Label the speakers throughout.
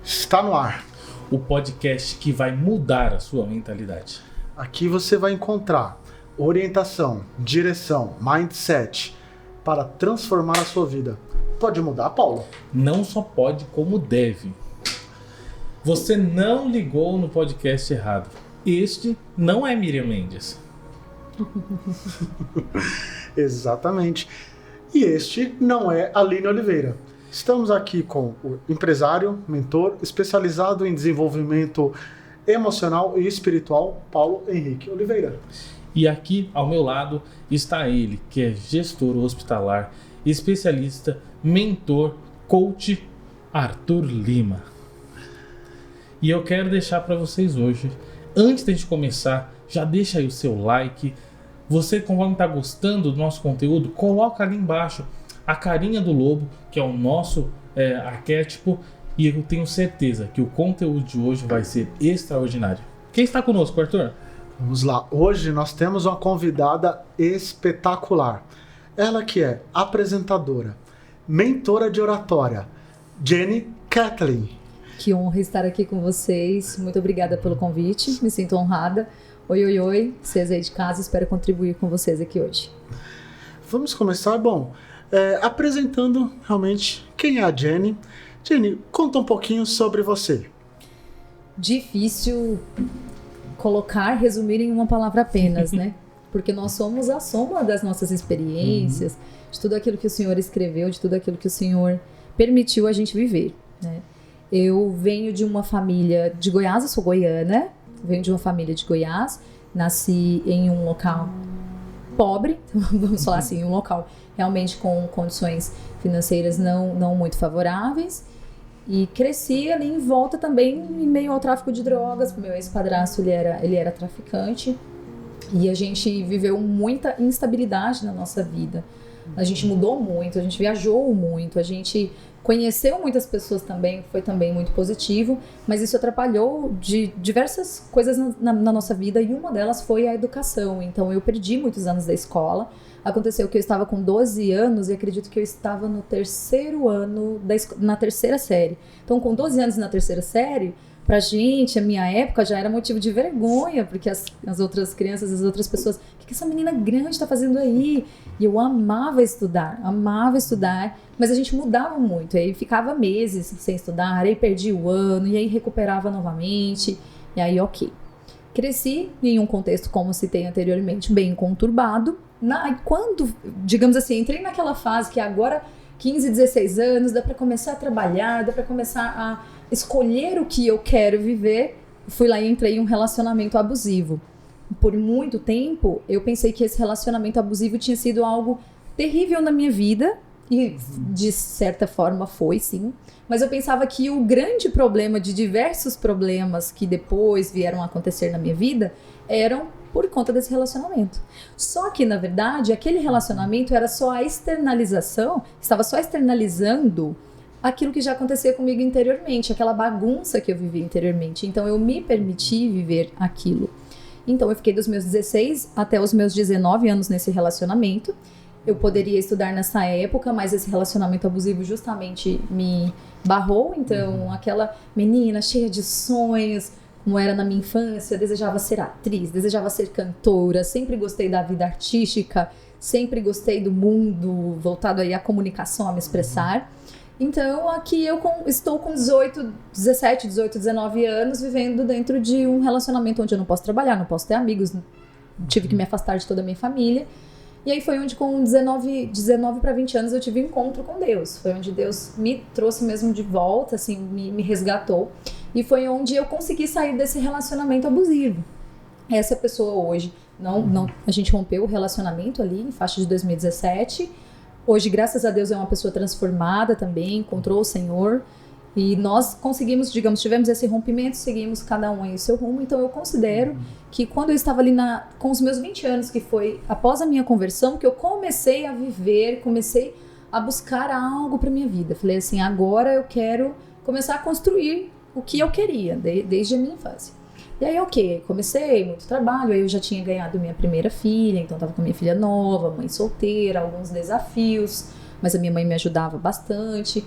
Speaker 1: Está no ar.
Speaker 2: O podcast que vai mudar a sua mentalidade.
Speaker 1: Aqui você vai encontrar orientação, direção, mindset para transformar a sua vida. Pode mudar, Paulo?
Speaker 2: Não só pode, como deve. Você não ligou no podcast errado. Este não é Miriam Mendes.
Speaker 1: Exatamente. E este não é Aline Oliveira. Estamos aqui com o empresário, mentor, especializado em desenvolvimento emocional e espiritual, Paulo Henrique Oliveira.
Speaker 2: E aqui ao meu lado está ele, que é gestor hospitalar, especialista, mentor, coach, Arthur Lima. E eu quero deixar para vocês hoje, antes de a gente começar, já deixa aí o seu like. Você, conforme está gostando do nosso conteúdo, coloca ali embaixo a carinha do lobo, que é o nosso arquétipo, e eu tenho certeza que o conteúdo de hoje vai ser extraordinário. Quem está conosco, Arthur?
Speaker 1: Vamos lá. Hoje nós temos uma convidada espetacular. Ela que é apresentadora, mentora de oratória, Jenny Kathleen.
Speaker 3: Que honra estar aqui com vocês. Muito obrigada pelo convite. Me sinto honrada. Oi, vocês aí de casa. Espero contribuir com vocês aqui hoje.
Speaker 1: Vamos começar, apresentando realmente quem é a Jenny. Jenny, conta um pouquinho sobre você.
Speaker 3: Difícil resumir em uma palavra apenas, né? Porque nós somos a soma das nossas experiências, de tudo aquilo que o Senhor escreveu, de tudo aquilo que o Senhor permitiu a gente viver, né? Eu venho de uma família de Goiás, eu sou goiana, venho de uma família de Goiás, nasci em um local pobre, vamos falar assim, um local realmente com condições financeiras não muito favoráveis, e cresci ali em volta também em meio ao tráfico de drogas. Meu ex-padrasto, ele era traficante, e a gente viveu muita instabilidade na nossa vida. A gente mudou muito, a gente viajou muito, a gente conheceu muitas pessoas também, foi também muito positivo, mas isso atrapalhou de diversas coisas na nossa vida, e uma delas foi a educação. Então eu perdi muitos anos da escola. Aconteceu que eu estava com 12 anos e acredito que eu estava no terceiro ano, na terceira série. Então com 12 anos na terceira série, pra gente, a minha época, já era motivo de vergonha, porque as outras crianças, as outras pessoas, o que essa menina grande tá fazendo aí? E eu amava estudar, mas a gente mudava muito, aí ficava meses sem estudar, aí perdi o ano, e aí recuperava novamente, e aí ok. Cresci em um contexto, como citei anteriormente, bem conturbado. Quando, digamos assim, entrei naquela fase que agora, 15, 16 anos, dá pra começar a trabalhar, dá pra começar a escolher o que eu quero viver, fui lá e entrei em um relacionamento abusivo. Por muito tempo, eu pensei que esse relacionamento abusivo tinha sido algo terrível na minha vida, e de certa forma foi, sim. Mas eu pensava que o grande problema de diversos problemas que depois vieram a acontecer na minha vida eram por conta desse relacionamento. Só que, na verdade, aquele relacionamento era só a externalização, estava só externalizando aquilo que já acontecia comigo interiormente, aquela bagunça que eu vivia interiormente. Então eu me permiti viver aquilo. Então eu fiquei dos meus 16 até os meus 19 anos nesse relacionamento. Eu poderia estudar nessa época, mas esse relacionamento abusivo justamente me barrou. Então aquela menina cheia de sonhos, como era na minha infância, desejava ser atriz, desejava ser cantora, sempre gostei da vida artística, sempre gostei do mundo voltado aí à comunicação, a me expressar. Então aqui eu estou com 17, 18, 19 anos vivendo dentro de um relacionamento onde eu não posso trabalhar, não posso ter amigos, tive que me afastar de toda a minha família. E aí foi onde com 19 para 20 anos eu tive um encontro com Deus. Foi onde Deus me trouxe mesmo de volta, assim, me resgatou. E foi onde eu consegui sair desse relacionamento abusivo. Essa pessoa hoje, a gente rompeu o relacionamento ali em faixa de 2017. Hoje, graças a Deus, é uma pessoa transformada também, encontrou o Senhor. E nós conseguimos, tivemos esse rompimento, seguimos cada um aí o seu rumo. Então eu considero que quando eu estava ali com os meus 20 anos, que foi após a minha conversão, que eu comecei a viver, comecei a buscar algo para minha vida. Falei assim, agora eu quero começar a construir o que eu queria, desde a minha infância. E aí, ok, comecei, muito trabalho, aí eu já tinha ganhado minha primeira filha, então estava com a minha filha nova, mãe solteira, alguns desafios, mas a minha mãe me ajudava bastante,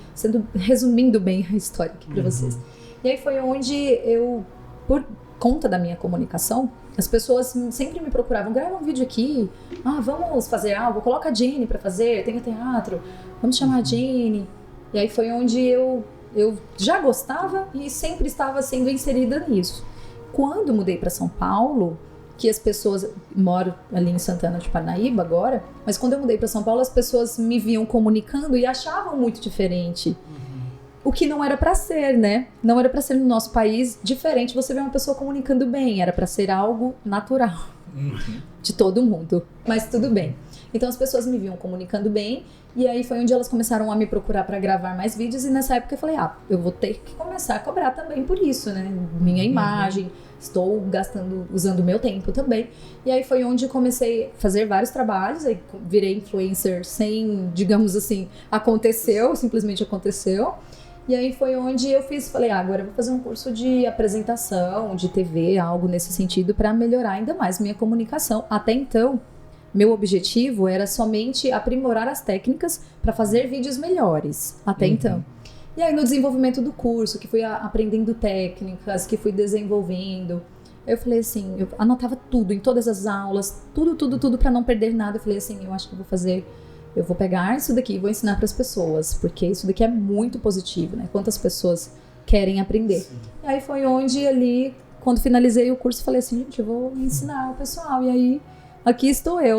Speaker 3: resumindo bem a história aqui para vocês. E aí foi onde eu, por conta da minha comunicação, as pessoas sempre me procuravam, grava um vídeo aqui, vamos fazer algo, coloca a Jenny pra fazer, tem o teatro, vamos chamar a Jenny. E aí foi onde eu já gostava e sempre estava sendo inserida nisso. Quando mudei para São Paulo, que as pessoas, moro ali em Santana de Parnaíba agora, mas quando eu mudei para São Paulo, as pessoas me viam comunicando e achavam muito diferente. O que não era para ser, né? Não era para ser no nosso país diferente você ver uma pessoa comunicando bem, era para ser algo natural de todo mundo, mas tudo bem. Então as pessoas me viam comunicando bem e aí foi onde elas começaram a me procurar para gravar mais vídeos e nessa época eu falei, eu vou ter que começar a cobrar também por isso, né? Minha imagem, estou usando o meu tempo também. E aí foi onde eu comecei a fazer vários trabalhos, aí virei influencer sem, digamos assim, simplesmente aconteceu. E aí foi onde eu falei, agora eu vou fazer um curso de apresentação, de TV, algo nesse sentido, para melhorar ainda mais minha comunicação. Até então, meu objetivo era somente aprimorar as técnicas para fazer vídeos melhores, até então. E aí no desenvolvimento do curso, que fui aprendendo técnicas, que fui desenvolvendo, eu falei assim, eu anotava tudo, em todas as aulas, tudo para não perder nada. Eu falei assim, eu acho que eu vou pegar isso daqui e vou ensinar para as pessoas, porque isso daqui é muito positivo, né? Quantas pessoas querem aprender. Sim. E aí foi onde ali, quando finalizei o curso, falei assim, gente, eu vou ensinar o pessoal. E aí,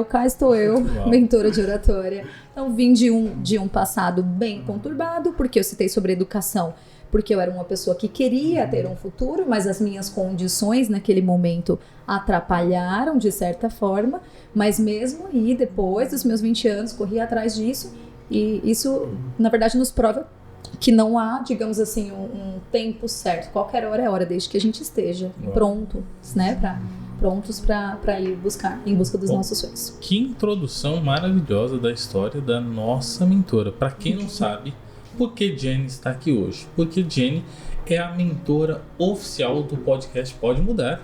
Speaker 3: cá estou eu, mentora de oratória. Então vim de um passado bem conturbado, porque eu citei sobre educação, porque eu era uma pessoa que queria ter um futuro, mas as minhas condições naquele momento atrapalharam de certa forma, mas mesmo aí, depois dos meus 20 anos, corri atrás disso, e isso, na verdade, nos prova que não há, digamos assim, um tempo certo. Qualquer hora é hora, desde que a gente esteja prontos, né, prontos para ir em busca dos nossos sonhos.
Speaker 2: Que introdução maravilhosa da história da nossa mentora. Para quem não sabe, por que Jenny está aqui hoje? Porque Jenny é a mentora oficial do podcast Pode Mudar.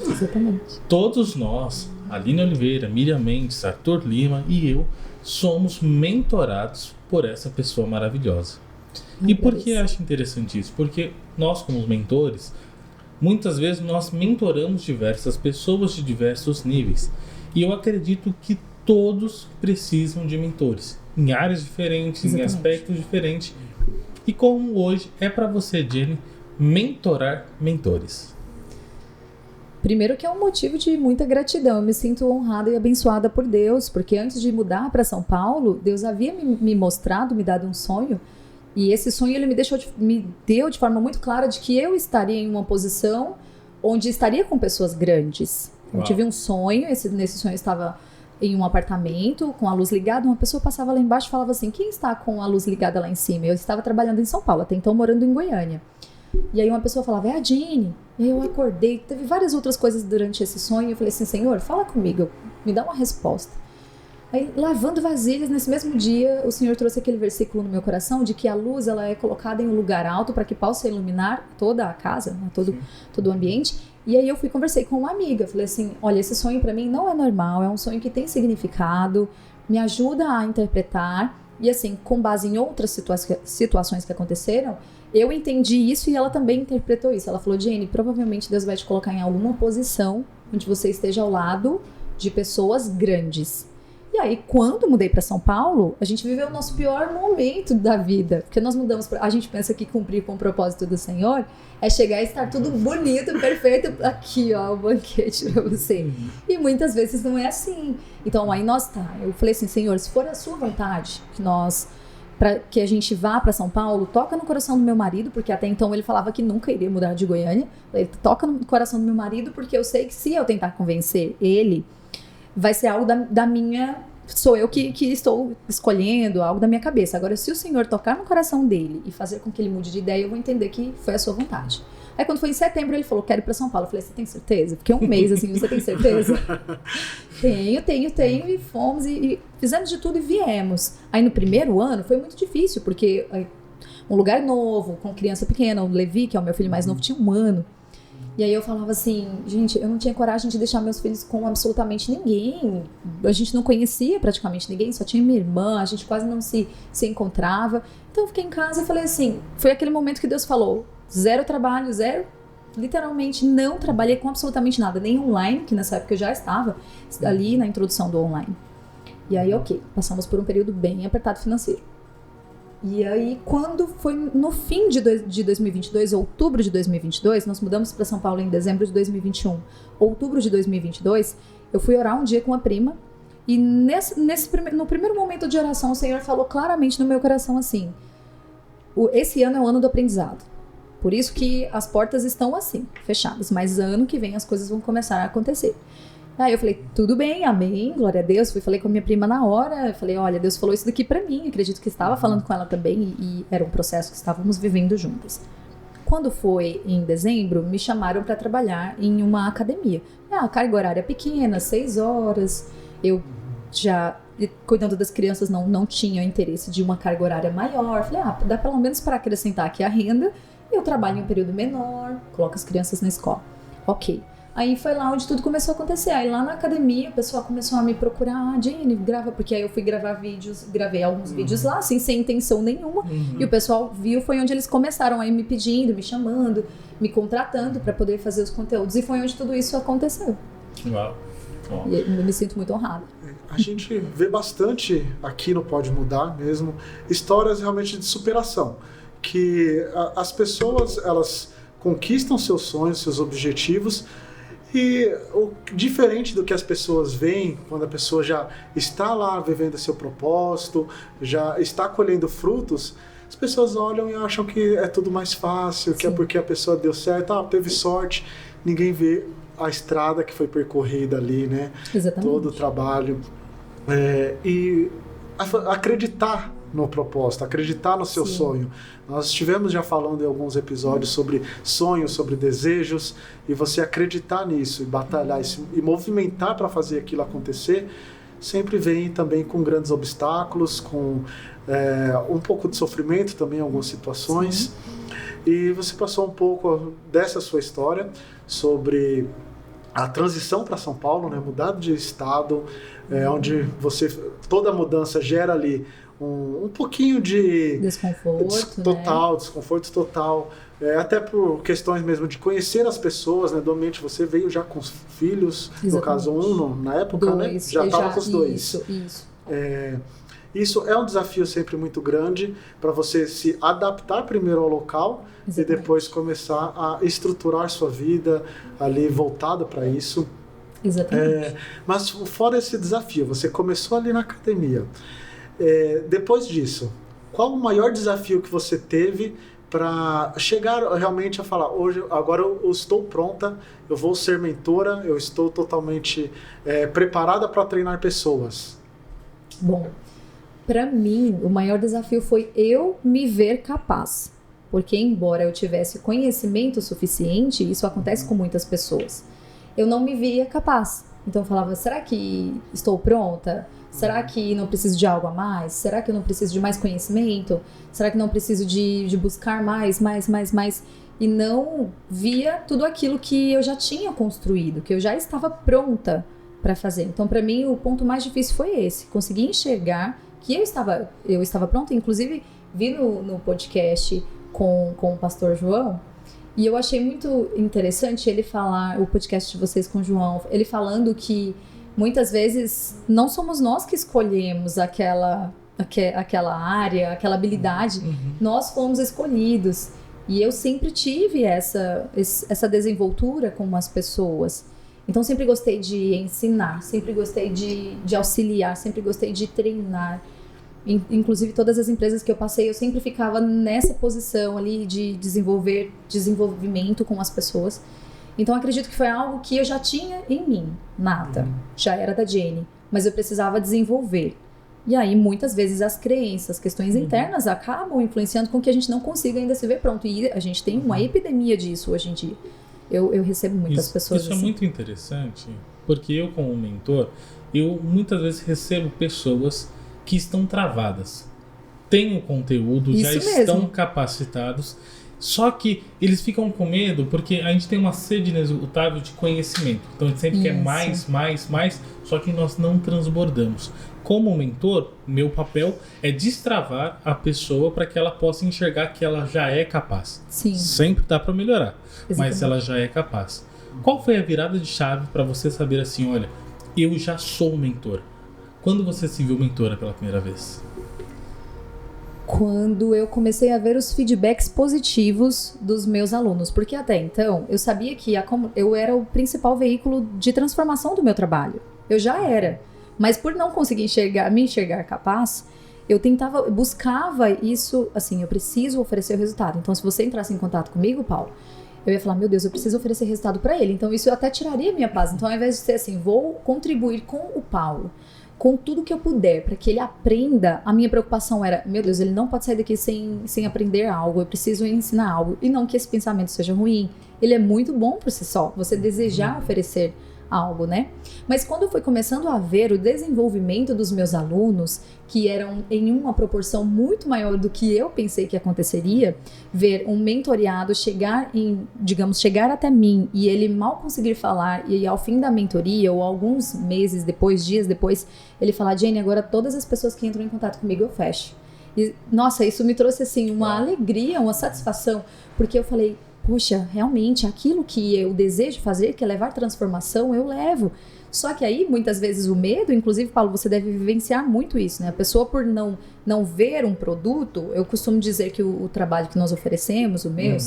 Speaker 3: Exatamente.
Speaker 2: Todos nós, Aline Oliveira, Miriam Mendes, Arthur Lima e eu, somos mentorados por essa pessoa maravilhosa. E por que eu acho interessante isso? Porque nós, como mentores, muitas vezes nós mentoramos diversas pessoas de diversos níveis. E eu acredito que todos precisam de mentores, em áreas diferentes, Exatamente. Em aspectos diferentes. E como hoje é para você, Jenny, mentorar mentores?
Speaker 3: Primeiro que é um motivo de muita gratidão. Eu me sinto honrada e abençoada por Deus, porque antes de mudar para São Paulo, Deus havia me mostrado, me dado um sonho, e esse sonho ele me deu de forma muito clara de que eu estaria em uma posição onde estaria com pessoas grandes. Eu tive um sonho, nesse sonho eu estava em um apartamento com a luz ligada, uma pessoa passava lá embaixo e falava assim, quem está com a luz ligada lá em cima? Eu estava trabalhando em São Paulo, até então morando em Goiânia. E aí uma pessoa falava, é a Jenny. E aí eu acordei, teve várias outras coisas durante esse sonho, eu falei assim, Senhor, fala comigo, me dá uma resposta. Aí, lavando vasilhas, nesse mesmo dia, o Senhor trouxe aquele versículo no meu coração de que a luz ela é colocada em um lugar alto para que possa iluminar toda a casa, né, todo o ambiente. E aí eu conversei com uma amiga, falei assim, olha, esse sonho para mim não é normal, é um sonho que tem significado, me ajuda a interpretar. E assim, com base em outras situações que aconteceram, eu entendi isso e ela também interpretou isso. Ela falou, Jenny, provavelmente Deus vai te colocar em alguma posição onde você esteja ao lado de pessoas grandes. E aí, quando mudei para São Paulo, a gente viveu o nosso pior momento da vida. Porque nós mudamos, a gente pensa que cumprir com o propósito do Senhor é chegar e estar tudo bonito, perfeito. Aqui, ó, o banquete para você. E muitas vezes não é assim. Então, aí eu falei assim, Senhor, se for a sua vontade que a gente vá para São Paulo, toca no coração do meu marido, porque até então ele falava que nunca iria mudar de Goiânia. Ele toca no coração do meu marido, porque eu sei que se eu tentar convencer ele, vai ser algo da minha... Sou eu que estou escolhendo, algo da minha cabeça. Agora, se o Senhor tocar no coração dele e fazer com que ele mude de ideia, eu vou entender que foi a sua vontade. Aí, quando foi em setembro, ele falou, quero ir para São Paulo. Eu falei, você tem certeza? Porque um mês, assim, você tem certeza? Tenho. E fomos e fizemos de tudo e viemos. Aí, no primeiro ano, foi muito difícil, porque um lugar novo, com criança pequena, o Levi, que é o meu filho mais novo, tinha 1 ano. E aí eu falava assim, gente, eu não tinha coragem de deixar meus filhos com absolutamente ninguém. A gente não conhecia praticamente ninguém, só tinha minha irmã, a gente quase não se encontrava. Então eu fiquei em casa e falei assim, foi aquele momento que Deus falou, Zero trabalho, zero. Literalmente não trabalhei com absolutamente nada, nem online, que nessa época eu já estava ali na introdução do online. E aí, ok, passamos por um período bem apertado financeiro. E aí, quando foi no fim de 2022, outubro de 2022, nós mudamos para São Paulo em dezembro de 2021. Outubro de 2022, eu fui orar um dia com uma prima. E no primeiro momento de oração, o Senhor falou claramente no meu coração assim: esse ano é o ano do aprendizado. Por isso que as portas estão assim, fechadas. Mas ano que vem as coisas vão começar a acontecer. Aí eu falei, tudo bem, amém, glória a Deus. Falei com a minha prima na hora. Falei, olha, Deus falou isso daqui pra mim. Acredito que estava falando com ela também. E era um processo que estávamos vivendo juntas. Quando foi em dezembro, me chamaram para trabalhar em uma academia. A carga horária pequena, 6 horas. Eu já, cuidando das crianças, não tinha interesse de uma carga horária maior. Falei, dá pelo menos para acrescentar aqui a renda. Eu trabalho em um período menor, coloco as crianças na escola. Ok. Aí foi lá onde tudo começou a acontecer. Aí lá na academia o pessoal começou a me procurar. Jenny, grava, porque aí eu fui gravar vídeos, gravei alguns vídeos lá, assim, sem intenção nenhuma. E o pessoal viu, foi onde eles começaram aí me pedindo, me chamando, me contratando para poder fazer os conteúdos. E foi onde tudo isso aconteceu.
Speaker 2: Uau.
Speaker 3: E eu me sinto muito honrada.
Speaker 1: A gente vê bastante aqui no Pode Mudar mesmo, histórias realmente de superação. Que as pessoas, elas conquistam seus sonhos, seus objetivos, e diferente do que as pessoas veem, quando a pessoa já está lá vivendo seu propósito, já está colhendo frutos, as pessoas olham e acham que é tudo mais fácil, que é porque a pessoa deu certo, teve sorte, ninguém vê a estrada que foi percorrida ali, né?
Speaker 3: Exatamente.
Speaker 1: Todo o trabalho. E acreditar no propósito, acreditar no seu sonho. Nós estivemos já falando em alguns episódios sobre sonhos, sobre desejos, e você acreditar nisso, e batalhar e movimentar para fazer aquilo acontecer, sempre vem também com grandes obstáculos, com um pouco de sofrimento também em algumas situações. E você passou um pouco dessa sua história sobre a transição para São Paulo, né? Mudar de estado, onde toda mudança gera ali um pouquinho de
Speaker 3: desconforto,
Speaker 1: desconforto total, até por questões mesmo de conhecer as pessoas, né? Normalmente você veio já com os filhos, no caso na época, né? Já estava com os 2.
Speaker 3: Isso.
Speaker 1: Isso é um desafio sempre muito grande para você se adaptar primeiro ao local. Exatamente. E depois começar a estruturar sua vida ali voltada para isso.
Speaker 3: Exatamente.
Speaker 1: Mas fora esse desafio, você começou ali na academia. Depois disso, qual o maior desafio que você teve para chegar realmente a falar, agora eu estou pronta, eu vou ser mentora, eu estou totalmente preparada para treinar pessoas?
Speaker 3: Bom, para mim, o maior desafio foi eu me ver capaz. Porque embora eu tivesse conhecimento suficiente, isso acontece com muitas pessoas, eu não me via capaz. Então eu falava, será que estou pronta? Será que não preciso de algo a mais? Será que eu não preciso de mais conhecimento? Será que não preciso de buscar mais? E não via tudo aquilo que eu já tinha construído, que eu já estava pronta para fazer. Então, para mim, o ponto mais difícil foi esse. Conseguir enxergar que eu estava pronta. Inclusive, vi no podcast com o pastor João, e eu achei muito interessante ele falar, o podcast de vocês com o João, ele falando que muitas vezes não somos nós que escolhemos aquela área, aquela habilidade, nós fomos escolhidos. E eu sempre tive essa desenvoltura com as pessoas. Então sempre gostei de ensinar, sempre gostei de auxiliar, sempre gostei de treinar. Inclusive todas as empresas que eu passei, eu sempre ficava nessa posição ali de desenvolvimento com as pessoas. Então acredito que foi algo que eu já tinha em mim, nata, já era da Jenny, mas eu precisava desenvolver. E aí muitas vezes as crenças, questões internas acabam influenciando com que a gente não consiga ainda se ver pronto. E a gente tem uma epidemia disso hoje em dia. Eu recebo muitas pessoas
Speaker 2: isso
Speaker 3: assim.
Speaker 2: É muito interessante, porque eu como mentor, eu muitas vezes recebo pessoas que estão travadas. têm o conteúdo, já
Speaker 3: Isso
Speaker 2: estão
Speaker 3: mesmo.
Speaker 2: capacitados, só que eles ficam com medo porque a gente tem uma sede inesgotável de conhecimento. Então a gente sempre quer mais, só que nós não transbordamos. Como mentor, meu papel é destravar a pessoa para que ela possa enxergar que ela já é capaz.
Speaker 3: Sim.
Speaker 2: Sempre dá para melhorar, mas
Speaker 3: Exatamente.
Speaker 2: ela já é capaz. Qual foi a virada de chave para você saber assim, olha, eu já sou mentor? Quando você se viu mentora pela primeira vez?
Speaker 3: Quando eu comecei a ver os feedbacks positivos dos meus alunos, porque até então eu sabia que eu era o principal veículo de transformação do meu trabalho. Eu já era, mas por não conseguir me enxergar capaz, eu buscava isso, assim, eu preciso oferecer o resultado. Então, se você entrasse em contato comigo, Paulo, eu ia falar, meu Deus, eu preciso oferecer resultado para ele. Então, isso até tiraria minha paz. Então, ao invés de ser assim, vou contribuir com o Paulo, com tudo que eu puder, para que ele aprenda, a minha preocupação era, meu Deus, ele não pode sair daqui sem aprender algo, eu preciso ensinar algo. E não que esse pensamento seja ruim, ele é muito bom por si só, você desejar oferecer algo, né? Mas quando eu fui começando a ver o desenvolvimento dos meus alunos, que eram em uma proporção muito maior do que eu pensei que aconteceria, ver um mentoreado chegar até mim e ele mal conseguir falar e ao fim da mentoria ou alguns meses depois, dias depois, ele falar, Jenny, agora todas as pessoas que entram em contato comigo eu fecho. E, nossa, isso me trouxe assim uma alegria, uma satisfação, porque eu falei, poxa, realmente, aquilo que eu desejo fazer, que é levar transformação, eu levo. Só que aí, muitas vezes, o medo, inclusive, Paulo, você deve vivenciar muito isso, né? A pessoa, por não ver um produto, eu costumo dizer que o trabalho que nós oferecemos, o meu, o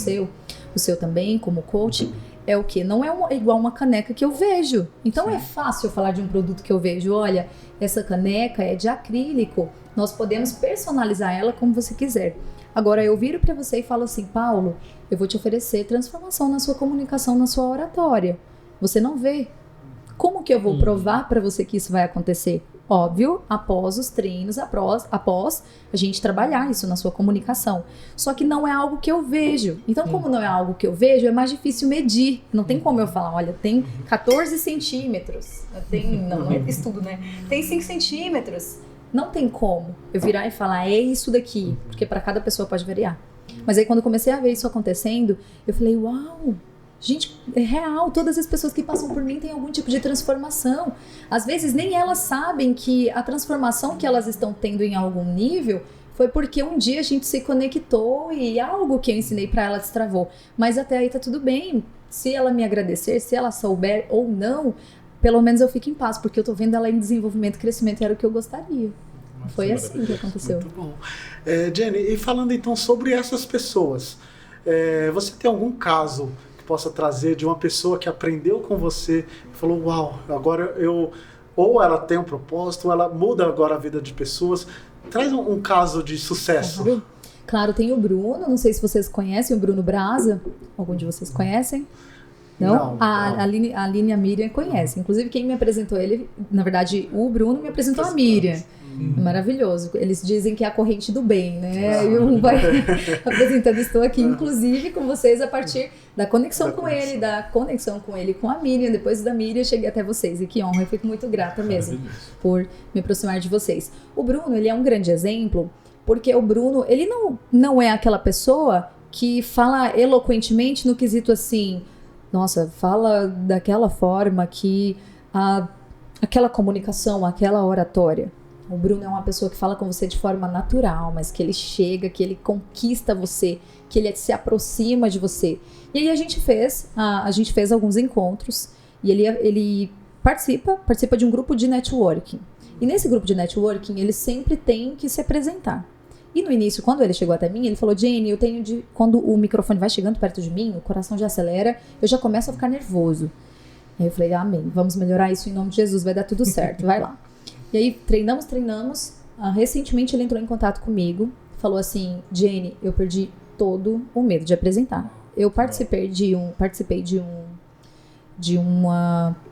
Speaker 3: seu também, como coach, é o quê? Não é igual uma caneca que eu vejo. Então, é fácil eu falar de um produto que eu vejo. Olha, essa caneca é de acrílico, nós podemos personalizar ela como você quiser. Agora, eu viro para você e falo assim, Paulo, eu vou te oferecer transformação na sua comunicação, na sua oratória. Você não vê. Como que eu vou provar para você que isso vai acontecer? Óbvio, após os treinos, após a gente trabalhar isso na sua comunicação. Só que não é algo que eu vejo. Então, como não é algo que eu vejo, é mais difícil medir. Não tem como eu falar, olha, tem 14 centímetros. Não é isso tudo, né? Tem 5 centímetros. Não tem como eu virar e falar, é isso daqui, porque para cada pessoa pode variar. Mas aí quando eu comecei a ver isso acontecendo, eu falei, uau, gente, é real, todas as pessoas que passam por mim têm algum tipo de transformação. Às vezes nem elas sabem que a transformação que elas estão tendo em algum nível foi porque um dia a gente se conectou e algo que eu ensinei para ela destravou. Mas até aí tá tudo bem, se ela me agradecer, se ela souber ou não, pelo menos eu fico em paz, porque eu tô vendo ela em desenvolvimento e crescimento, era o que eu gostaria. Foi assim que aconteceu.
Speaker 1: Muito bom. Jenny, e falando então sobre essas pessoas, você tem algum caso que possa trazer de uma pessoa que aprendeu com você e falou, uau, agora ou ela tem um propósito, ou ela muda agora a vida de pessoas. Traz um caso de sucesso.
Speaker 3: Claro, tem o Bruno, não sei se vocês conhecem o Bruno Brasa, algum de vocês conhecem? Não? A Aline e a Miriam conhecem. Inclusive, quem me apresentou ele, na verdade, o Bruno me apresentou a Miriam. É maravilhoso. Eles dizem que é a corrente do bem, né? E um vai apresentando. Estou aqui, inclusive, com vocês a partir da conexão com ele, com a Miriam. Depois da Miriam, cheguei até vocês. E que honra, eu fico muito grata mesmo por me aproximar de vocês. O Bruno, ele é um grande exemplo, porque o Bruno, ele não é aquela pessoa que fala eloquentemente no quesito assim, nossa, fala daquela forma que aquela comunicação, aquela oratória. O Bruno é uma pessoa que fala com você de forma natural, mas que ele chega, que ele conquista você, que ele se aproxima de você. E aí a gente fez alguns encontros e ele participa de um grupo de networking. E nesse grupo de networking, ele sempre tem que se apresentar. E no início, quando ele chegou até mim, ele falou, Jenny, quando o microfone vai chegando perto de mim, o coração já acelera, eu já começo a ficar nervoso. Aí eu falei, amém, vamos melhorar isso em nome de Jesus, vai dar tudo certo, vai lá. E aí treinamos. Recentemente ele entrou em contato comigo, falou assim, Jenny, eu perdi todo o medo de apresentar. Eu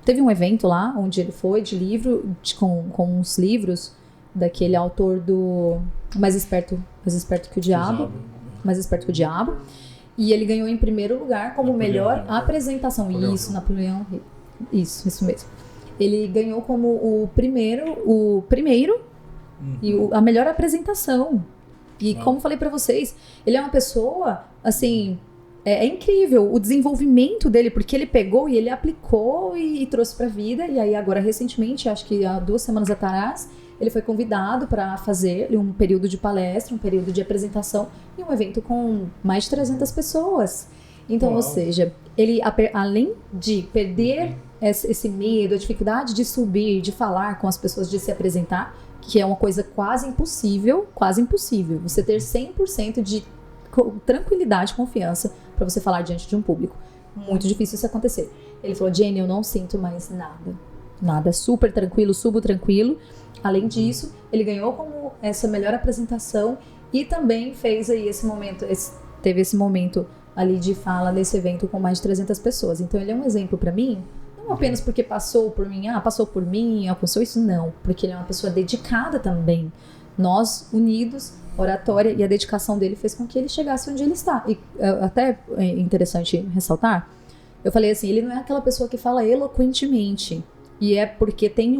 Speaker 3: teve um evento lá, onde ele foi de livro, com uns livros daquele autor do Mais Esperto que o Diabo. Mais Esperto que o Diabo. E ele ganhou em primeiro lugar como melhor apresentação. Napoleão Hill. Isso mesmo. Ele ganhou como o primeiro e a melhor apresentação. E como falei pra vocês, ele é uma pessoa, assim, é incrível o desenvolvimento dele, porque ele pegou e ele aplicou e trouxe pra vida. E aí agora, recentemente, acho que há 2 semanas atrás, ele foi convidado para fazer um período de palestra, um período de apresentação em um evento com mais de 300 pessoas. Então, ou seja, ele, além de perder esse medo, a dificuldade de subir, de falar com as pessoas, de se apresentar, que é uma coisa quase impossível, você ter 100% de tranquilidade, confiança para você falar diante de um público. Muito difícil isso acontecer. Ele falou, Jenny, eu não sinto mais nada, super tranquilo, subo tranquilo. Além disso, ele ganhou como essa melhor apresentação e também fez aí teve esse momento ali de fala nesse evento com mais de 300 pessoas. Então ele é um exemplo para mim, não apenas porque passou por mim, alcançou isso, não, porque ele é uma pessoa dedicada também. Nós, unidos, oratória e a dedicação dele fez com que ele chegasse onde ele está. E até é interessante ressaltar, eu falei assim, ele não é aquela pessoa que fala eloquentemente, e é porque tem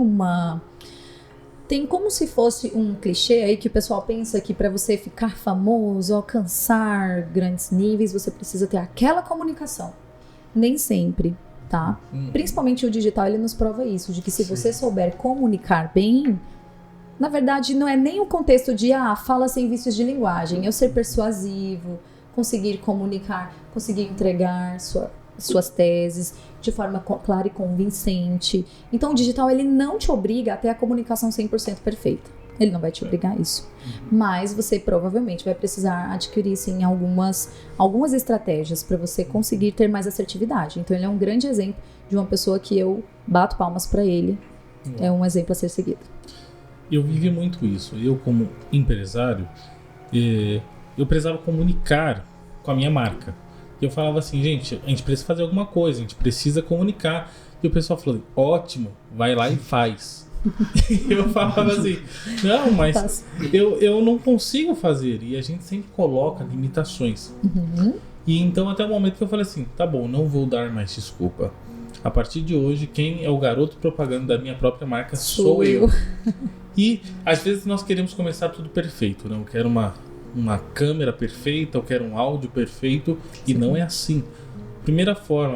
Speaker 3: como se fosse um clichê aí que o pessoal pensa que para você ficar famoso, alcançar grandes níveis, você precisa ter aquela comunicação. Nem sempre, tá? Principalmente o digital, ele nos prova isso, de que se você souber comunicar bem, na verdade não é nem o contexto de fala sem vícios de linguagem, eu ser persuasivo, conseguir comunicar, conseguir entregar suas teses de forma clara e convincente. Então o digital, ele não te obriga a ter a comunicação 100% perfeita. Ele não vai te obrigar a isso. Mas você provavelmente vai precisar adquirir, sim, algumas estratégias para você conseguir ter mais assertividade. Então ele é um grande exemplo de uma pessoa que eu bato palmas para ele. É um exemplo a ser seguido.
Speaker 2: Eu vivi muito isso. Eu, como empresário, eu precisava comunicar com a minha marca. E eu falava assim, gente, a gente precisa fazer alguma coisa, a gente precisa comunicar. E o pessoal falou, ótimo, vai lá e faz. E eu falava assim, não, mas eu não consigo fazer. E a gente sempre coloca limitações. E então até o momento que eu falei assim, tá bom, não vou dar mais desculpa. A partir de hoje, quem é o garoto propaganda da minha própria marca sou eu. E às vezes nós queremos começar tudo perfeito, né? Eu quero uma câmera perfeita, eu quero um áudio perfeito. E não é assim. A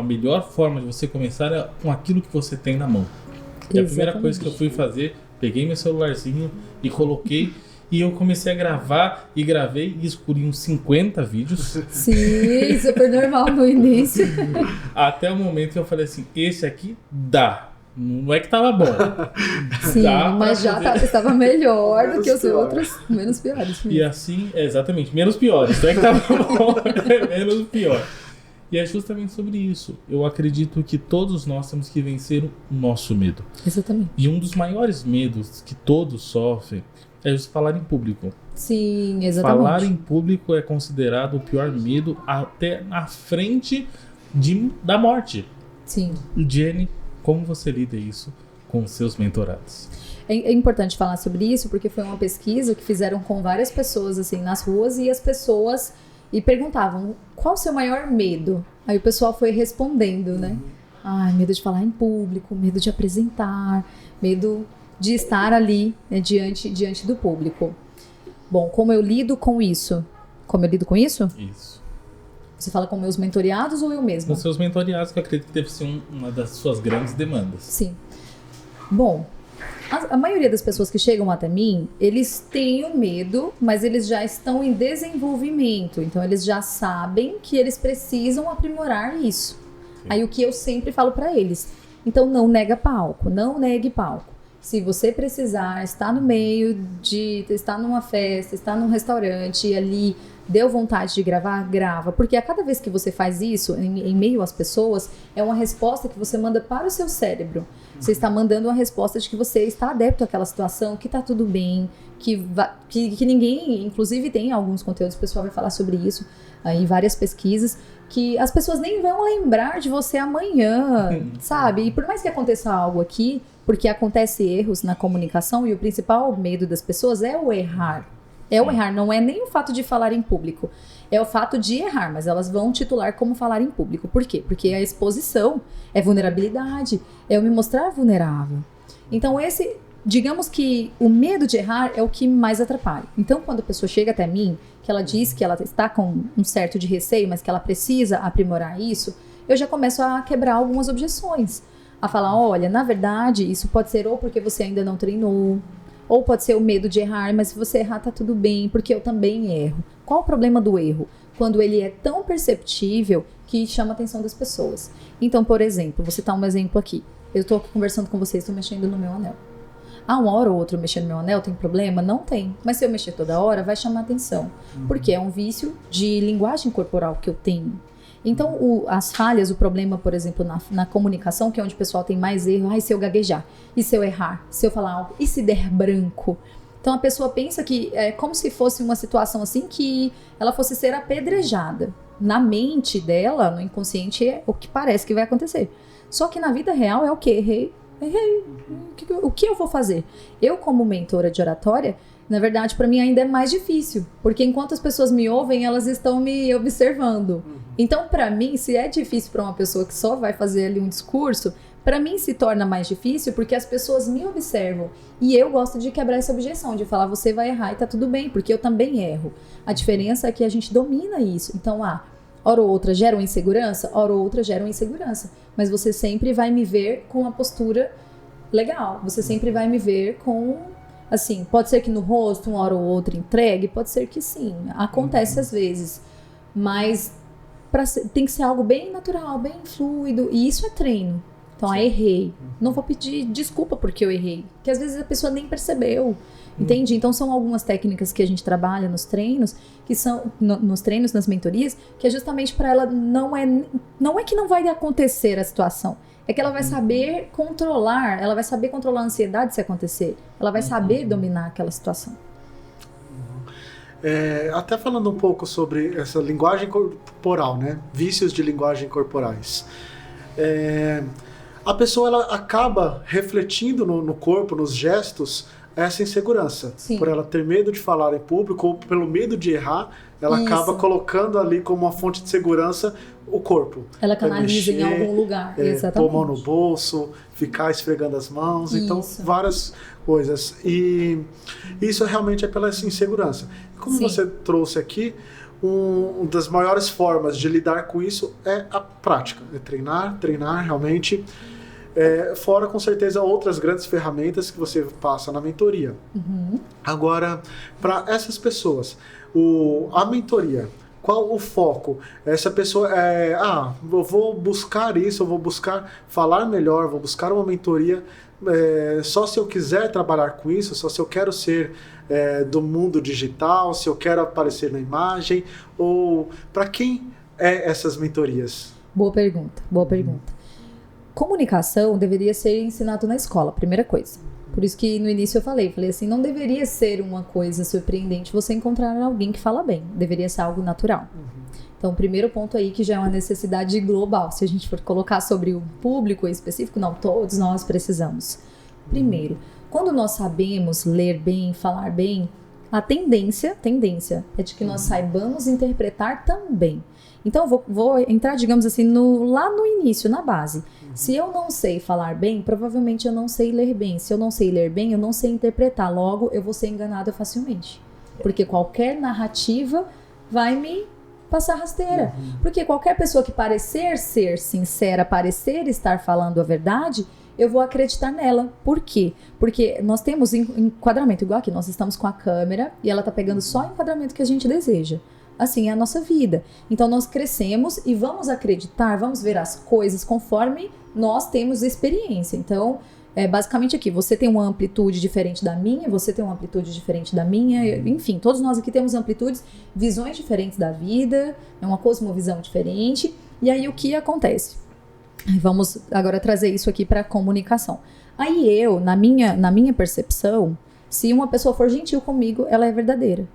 Speaker 2: melhor forma de você começar é com aquilo que você tem na mão. E a primeira coisa que eu fui fazer, peguei meu celularzinho e coloquei, e eu comecei a gravar, e gravei, e escolhi uns 50 vídeos.
Speaker 3: Sim, super normal no início.
Speaker 2: Até o momento que eu falei assim, esse aqui dá. Não é que tava bom.
Speaker 3: Sim, mas já estava melhor do que os outros, menos piores.
Speaker 2: E assim, exatamente, menos piores. Não é que tava bom, é menos pior. E é justamente sobre isso. Eu acredito que todos nós temos que vencer o nosso medo.
Speaker 3: Exatamente.
Speaker 2: E um dos maiores medos que todos sofrem é just falar em público.
Speaker 3: Sim, exatamente.
Speaker 2: Falar em público é considerado o pior medo até na frente da morte.
Speaker 3: Sim.
Speaker 2: Jenny, como você lida isso com os seus mentorados?
Speaker 3: É importante falar sobre isso porque foi uma pesquisa que fizeram com várias pessoas assim nas ruas e as pessoas perguntavam qual o seu maior medo. Aí o pessoal foi respondendo, né? Medo de falar em público, medo de apresentar, medo de estar ali, né, diante do público. Bom, como eu lido com isso? Como eu lido com isso?
Speaker 2: Isso.
Speaker 3: Você fala com meus mentoriados ou eu mesma?
Speaker 2: Com seus mentoriados, que eu acredito que deve ser uma das suas grandes demandas.
Speaker 3: Sim. Bom, a maioria das pessoas que chegam até mim, eles têm o medo, mas eles já estão em desenvolvimento. Então, eles já sabem que eles precisam aprimorar isso. Sim. Aí, o que eu sempre falo para eles. Então, não negue palco. Se você precisar, estar no meio estar numa festa, estar num restaurante e ali deu vontade de gravar, grava. Porque a cada vez que você faz isso, em meio às pessoas, é uma resposta que você manda para o seu cérebro. Você está mandando uma resposta de que você está adepto àquela situação, que está tudo bem, que ninguém, inclusive tem alguns conteúdos, o pessoal vai falar sobre isso em várias pesquisas, que as pessoas nem vão lembrar de você amanhã, sabe? E por mais que aconteça algo aqui, porque acontece erros na comunicação e o principal medo das pessoas é o errar. Não é nem o fato de falar em público, é o fato de errar, mas elas vão titular como falar em público. Por quê? Porque a exposição é vulnerabilidade, é eu me mostrar vulnerável. Então digamos que o medo de errar é o que mais atrapalha. Então, quando a pessoa chega até mim, que ela diz que ela está com um certo de receio, mas que ela precisa aprimorar isso, eu já começo a quebrar algumas objeções. A falar, olha, na verdade, isso pode ser ou porque você ainda não treinou, ou pode ser o medo de errar, mas se você errar tá tudo bem, porque eu também erro. Qual o problema do erro? Quando ele é tão perceptível que chama a atenção das pessoas. Então, por exemplo, vou citar um exemplo aqui. Eu estou conversando com vocês, estou mexendo no meu anel. Uma hora ou outra eu mexer no meu anel, tem problema? Não tem. Mas se eu mexer toda hora, vai chamar atenção. Porque é um vício de linguagem corporal que eu tenho. Então, as falhas, o problema, por exemplo, na comunicação, que é onde o pessoal tem mais erro, se eu gaguejar, e se eu errar, se eu falar algo, e se der branco? Então, a pessoa pensa que é como se fosse uma situação assim que ela fosse ser apedrejada. Na mente dela, no inconsciente, é o que parece que vai acontecer. Só que na vida real é o quê? Errei. O que eu vou fazer? Eu, como mentora de oratória, na verdade, para mim ainda é mais difícil. Porque enquanto as pessoas me ouvem, elas estão me observando. Então, para mim, se é difícil para uma pessoa que só vai fazer ali um discurso, para mim se torna mais difícil porque as pessoas me observam. E eu gosto de quebrar essa objeção, de falar, você vai errar e tá tudo bem, porque eu também erro. A diferença é que a gente domina isso. Então, hora ou outra gera uma insegurança, hora ou outra gera uma insegurança. Mas você sempre vai me ver com uma postura legal. Você sempre vai me ver com, assim, pode ser que no rosto, uma hora ou outra entregue, pode ser que sim. Acontece às vezes. Mas tem que ser algo bem natural, bem fluido. E isso é treino. Então, errei. Não vou pedir desculpa porque eu errei. Porque às vezes a pessoa nem percebeu. Entende? Então, são algumas técnicas que a gente trabalha nos treinos, que são nos treinos, nas mentorias, que é justamente para ela não é que não vai acontecer a situação. É que ela vai saber controlar, ela vai saber controlar a ansiedade se acontecer. Ela vai saber dominar aquela situação.
Speaker 1: Até falando um pouco sobre essa linguagem corporal, né? Vícios de linguagem corporais. A pessoa ela acaba refletindo no corpo, nos gestos, essa insegurança. Sim. Por ela ter medo de falar em público ou pelo medo de errar, ela acaba colocando ali como uma fonte de segurança o corpo.
Speaker 3: Ela canaliza em algum lugar, exatamente.
Speaker 1: Pôr mão no bolso, ficar esfregando as mãos, então várias coisas. E isso realmente é pela insegurança. Como você trouxe aqui, uma das maiores formas de lidar com isso é a prática, é treinar realmente. Fora, com certeza, outras grandes ferramentas que você passa na mentoria. Agora, para essas pessoas, a mentoria, qual o foco? Essa pessoa eu vou buscar isso, eu vou buscar falar melhor, vou buscar uma mentoria só se eu quiser trabalhar com isso, só se eu quero ser do mundo digital, se eu quero aparecer na imagem, ou para quem essas mentorias?
Speaker 3: Boa pergunta. Comunicação deveria ser ensinado na escola, primeira coisa. Por isso que no início eu falei assim, não deveria ser uma coisa surpreendente você encontrar alguém que fala bem, deveria ser algo natural. Então, o primeiro ponto aí que já é uma necessidade global, se a gente for colocar sobre o público específico, não, todos nós precisamos. Primeiro, quando nós sabemos ler bem, falar bem, a tendência é de que nós saibamos interpretar também. Então, vou entrar, digamos assim, lá no início, na base. Se eu não sei falar bem, provavelmente eu não sei ler bem. Se eu não sei ler bem, eu não sei interpretar. Logo, eu vou ser enganada facilmente. Porque qualquer narrativa vai me passar rasteira. Porque qualquer pessoa que parecer ser sincera, parecer estar falando a verdade, eu vou acreditar nela. Por quê? Porque nós temos enquadramento, igual aqui, nós estamos com a câmera e ela está pegando só o enquadramento que a gente deseja. Assim é a nossa vida. Então nós crescemos e vamos acreditar, vamos ver as coisas conforme nós temos experiência. Então, basicamente aqui, você tem uma amplitude diferente da minha, você tem uma amplitude diferente da minha, enfim, todos nós aqui temos amplitudes, visões diferentes da vida, uma cosmovisão diferente. E aí o que acontece? Vamos agora trazer isso aqui para a comunicação. Aí na minha percepção, se uma pessoa for gentil comigo, ela é verdadeira.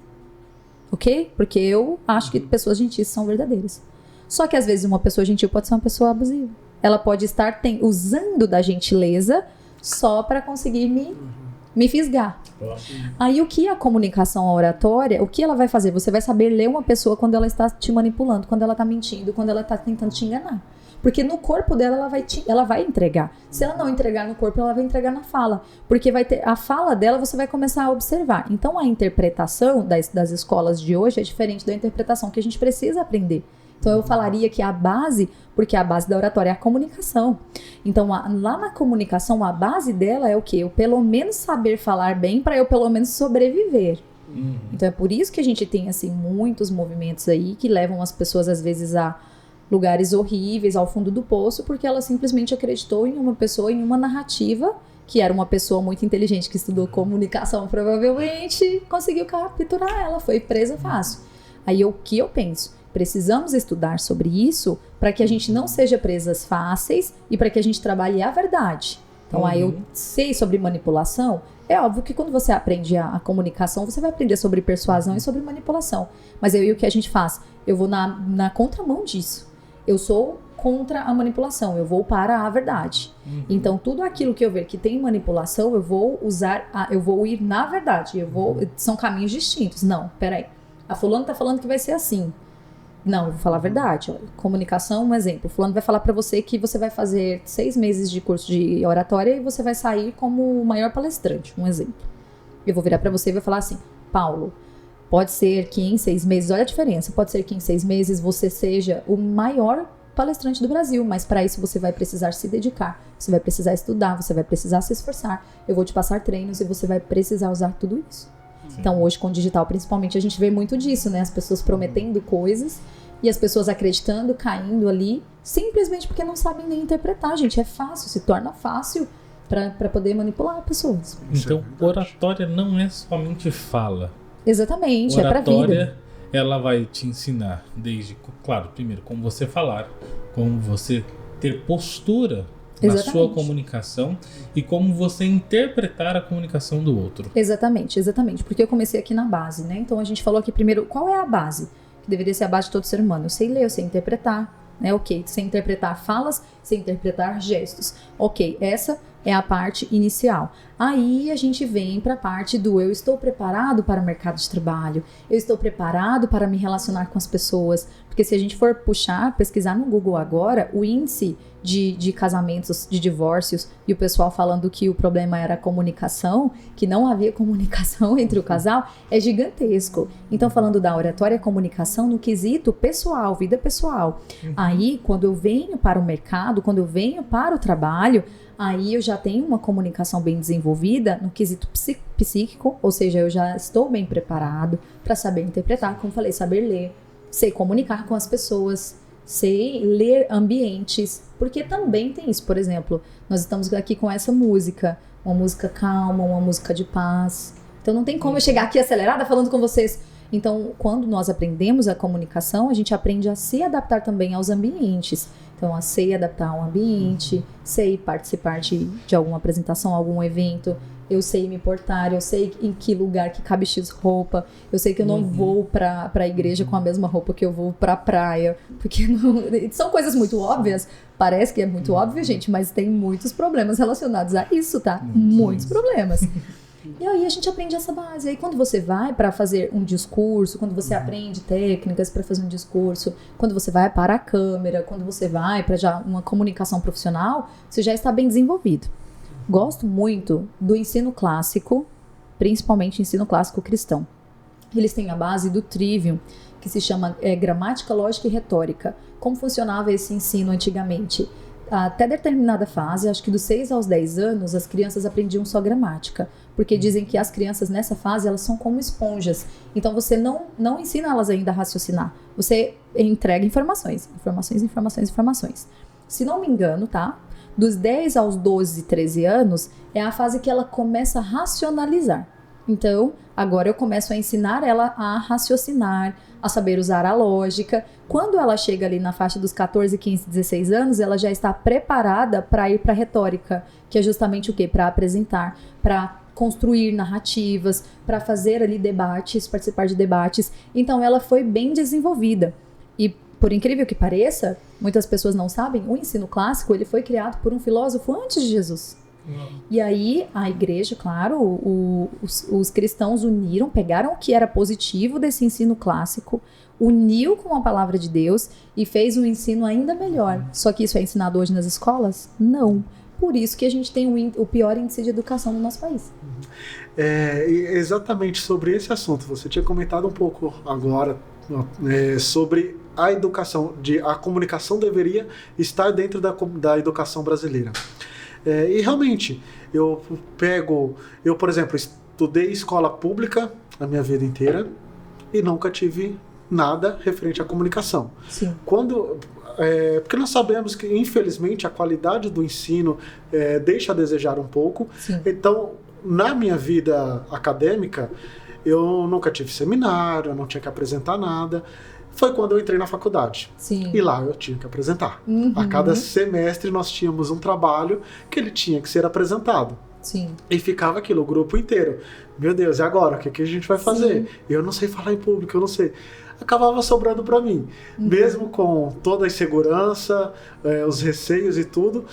Speaker 3: Ok? Porque eu acho que pessoas gentis são verdadeiras. Só que às vezes uma pessoa gentil pode ser uma pessoa abusiva. Ela pode estar usando da gentileza só para conseguir me fisgar. Aí o que a comunicação oratória, o que ela vai fazer? Você vai saber ler uma pessoa quando ela está te manipulando, quando ela está mentindo, quando ela está tentando te enganar. Porque no corpo dela ela vai entregar. Se ela não entregar no corpo, ela vai entregar na fala. Porque vai ter a fala dela, você vai começar a observar. Então a interpretação das escolas de hoje é diferente da interpretação que a gente precisa aprender. Então eu falaria que a base, porque a base da oratória é a comunicação. Então lá na comunicação, a base dela é o quê? Eu pelo menos saber falar bem para eu pelo menos sobreviver. Então é por isso que a gente tem assim muitos movimentos aí que levam as pessoas às vezes a lugares horríveis, ao fundo do poço, porque ela simplesmente acreditou em uma pessoa, em uma narrativa, que era uma pessoa muito inteligente que estudou comunicação, provavelmente conseguiu capturar ela, foi presa fácil. Aí o que eu penso? Precisamos estudar sobre isso para que a gente não seja presas fáceis e para que a gente trabalhe a verdade. Então aí eu sei sobre manipulação. É óbvio que quando você aprende a comunicação, você vai aprender sobre persuasão e sobre manipulação. Mas aí o que a gente faz? Eu vou na contramão disso. Eu sou contra a manipulação, eu vou para a verdade. Então tudo aquilo que eu ver que tem manipulação, eu vou eu vou ir na verdade. São caminhos distintos. Não, peraí. A fulano tá falando que vai ser assim. Não, eu vou falar a verdade. Olha, comunicação, um exemplo. Fulano vai falar para você que você vai fazer 6 meses de curso de oratória e você vai sair como o maior palestrante, um exemplo. Eu vou virar para você e vou falar assim, Paulo, pode ser que em 6 meses, olha a diferença, pode ser que em 6 meses você seja o maior palestrante do Brasil, mas para isso você vai precisar se dedicar, você vai precisar estudar, você vai precisar se esforçar, eu vou te passar treinos e você vai precisar usar tudo isso. Então hoje com o digital principalmente a gente vê muito disso, né? As pessoas prometendo coisas e as pessoas acreditando, caindo ali, simplesmente porque não sabem nem interpretar, gente. É fácil, se torna fácil para poder manipular pessoas.
Speaker 2: Então oratória não é somente fala.
Speaker 3: Exatamente, é para vida.
Speaker 2: Oratória, ela vai te ensinar desde, claro, primeiro como você falar, como você ter postura na sua comunicação e como você interpretar a comunicação do outro.
Speaker 3: Exatamente, porque eu comecei aqui na base, né? Então a gente falou aqui primeiro, qual é a base? Que deveria ser a base de todo ser humano. Eu sei ler, eu sei interpretar, né? Ok, sei interpretar falas, sei interpretar gestos. Ok, essa é a parte inicial. Aí a gente vem para a parte do eu estou preparado para o mercado de trabalho, eu estou preparado para me relacionar com as pessoas, porque se a gente for pesquisar no Google agora, o índice de casamentos, de divórcios, e o pessoal falando que o problema era a comunicação, que não havia comunicação entre o casal, é gigantesco. Então falando da oratória, comunicação no quesito pessoal, vida pessoal. Aí quando eu venho para o mercado, quando eu venho para o trabalho, aí eu já tenho uma comunicação bem desenvolvida no quesito psíquico, ou seja, eu já estou bem preparado para saber interpretar, como falei, saber ler, sei comunicar com as pessoas, sei ler ambientes, porque também tem isso. Por exemplo, nós estamos aqui com essa música, uma música calma, uma música de paz. Então não tem como eu chegar aqui acelerada falando com vocês. Então, quando nós aprendemos a comunicação, a gente aprende a se adaptar também aos ambientes. Então, a sei adaptar ao ambiente, sei participar de alguma apresentação, algum evento, eu sei me portar, eu sei em que lugar que cabe X roupa, eu sei que eu não vou pra igreja com a mesma roupa que eu vou pra praia, porque não, são coisas muito óbvias, parece que é muito óbvio, gente, mas tem muitos problemas relacionados a isso, tá? Muitos problemas. E aí a gente aprende essa base. E aí quando você vai para fazer um discurso, quando você aprende técnicas para fazer um discurso, quando você vai para a câmera, quando você vai para já uma comunicação profissional, você já está bem desenvolvido. Gosto muito do ensino clássico, principalmente ensino clássico cristão. Eles têm a base do Trivium, que se chama gramática, lógica e retórica. Como funcionava esse ensino antigamente? Até determinada fase, acho que dos 6 aos 10 anos, as crianças aprendiam só gramática, porque dizem que as crianças nessa fase, elas são como esponjas. Então você não ensina elas ainda a raciocinar, você entrega informações. Se não me engano, tá? Dos 10 aos 12, 13 anos, é a fase que ela começa a racionalizar. Então, agora eu começo a ensinar ela a raciocinar, a saber usar a lógica. Quando ela chega ali na faixa dos 14, 15, 16 anos, ela já está preparada para ir para a retórica, que é justamente o quê? Para apresentar, para construir narrativas, para fazer ali debates, participar de debates. Então, ela foi bem desenvolvida. E, por incrível que pareça, muitas pessoas não sabem, o ensino clássico ele foi criado por um filósofo antes de Jesus. E aí a igreja, claro, os cristãos uniram, pegaram o que era positivo desse ensino clássico, uniu com a palavra de Deus e fez um ensino ainda melhor. Só que isso é ensinado hoje nas escolas? Não. Por isso que a gente tem o pior índice de educação no nosso país.
Speaker 1: Exatamente sobre esse assunto. Você tinha comentado um pouco agora sobre a educação, a comunicação deveria estar dentro da educação brasileira. E realmente, eu, por exemplo, estudei escola pública a minha vida inteira e nunca tive nada referente à comunicação.
Speaker 3: Sim.
Speaker 1: Porque nós sabemos que, infelizmente, a qualidade do ensino deixa a desejar um pouco.
Speaker 3: Sim.
Speaker 1: Então, na minha vida acadêmica, eu nunca tive seminário, eu não tinha que apresentar nada. Foi quando eu entrei na faculdade.
Speaker 3: Sim.
Speaker 1: E lá eu tinha que apresentar.
Speaker 3: Uhum.
Speaker 1: A cada semestre nós tínhamos um trabalho que ele tinha que ser apresentado.
Speaker 3: Sim.
Speaker 1: E ficava aquilo, o grupo inteiro. Meu Deus, e agora? O que a gente vai fazer?
Speaker 3: Sim.
Speaker 1: Eu não sei falar em público, eu não sei. Acabava sobrando para mim. Mesmo com toda a insegurança, os receios e tudo,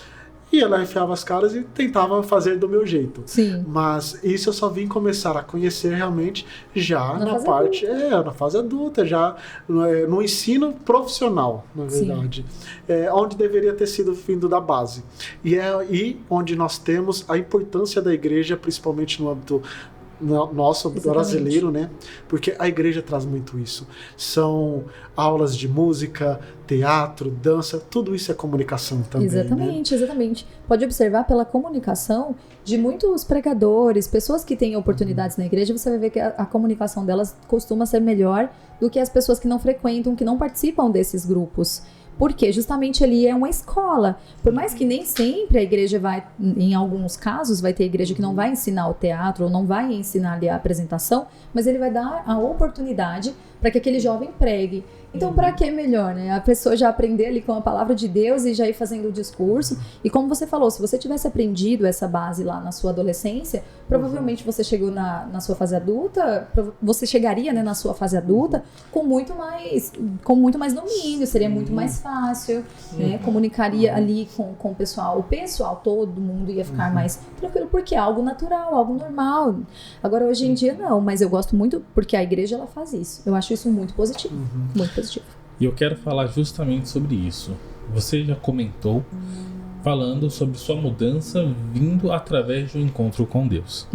Speaker 1: ia lá, enfiava as caras e tentava fazer do meu jeito.
Speaker 3: Sim.
Speaker 1: Mas isso eu só vim começar a conhecer realmente já na fase adulta, já no ensino profissional, na verdade. Onde deveria ter sido vindo da base. E é aí onde nós temos a importância da igreja, principalmente no âmbito nosso, brasileiro, né? Porque a igreja traz muito isso. São aulas de música, teatro, dança, tudo isso é comunicação também.
Speaker 3: Exatamente, né? Exatamente. Pode observar pela comunicação de muitos pregadores, pessoas que têm oportunidades na igreja, você vai ver que a comunicação delas costuma ser melhor do que as pessoas que não frequentam, que não participam desses grupos. Porque justamente ali é uma escola. Por mais que nem sempre a igreja vai, em alguns casos, vai ter igreja que não vai ensinar o teatro ou não vai ensinar ali a apresentação, mas ele vai dar a oportunidade para que aquele jovem pregue. Então, para que melhor, né? A pessoa já aprender ali com a palavra de Deus e já ir fazendo o discurso. E como você falou, se você tivesse aprendido essa base lá na sua adolescência, provavelmente você chegou na sua fase adulta, você chegaria, né, na sua fase adulta com muito mais domínio, seria muito mais fácil, né? Comunicaria ali com o pessoal. O pessoal, todo mundo ia ficar mais tranquilo, porque é algo natural, algo normal. Agora, hoje em dia, não, mas eu gosto muito porque a igreja, ela faz isso. Eu acho isso muito positivo, muito positivo.
Speaker 2: E eu quero falar justamente sobre isso. Você já comentou falando sobre sua mudança vindo através de um encontro com Deus.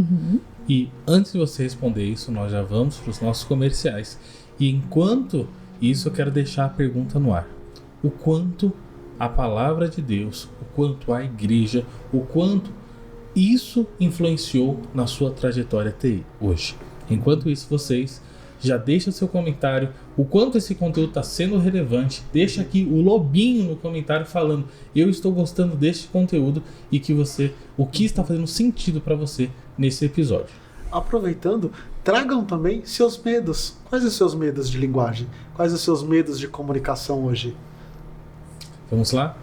Speaker 2: E antes de você responder isso, nós já vamos para os nossos comerciais. E enquanto isso, eu quero deixar a pergunta no ar. O quanto a palavra de Deus, o quanto a igreja, o quanto isso influenciou na sua trajetória até hoje. Enquanto isso, vocês já deixa o seu comentário, o quanto esse conteúdo está sendo relevante. Deixa aqui o lobinho no comentário falando: eu estou gostando deste conteúdo e o que está fazendo sentido para você nesse episódio.
Speaker 1: Aproveitando, tragam também seus medos. Quais os seus medos de linguagem? Quais os seus medos de comunicação hoje?
Speaker 2: Vamos lá?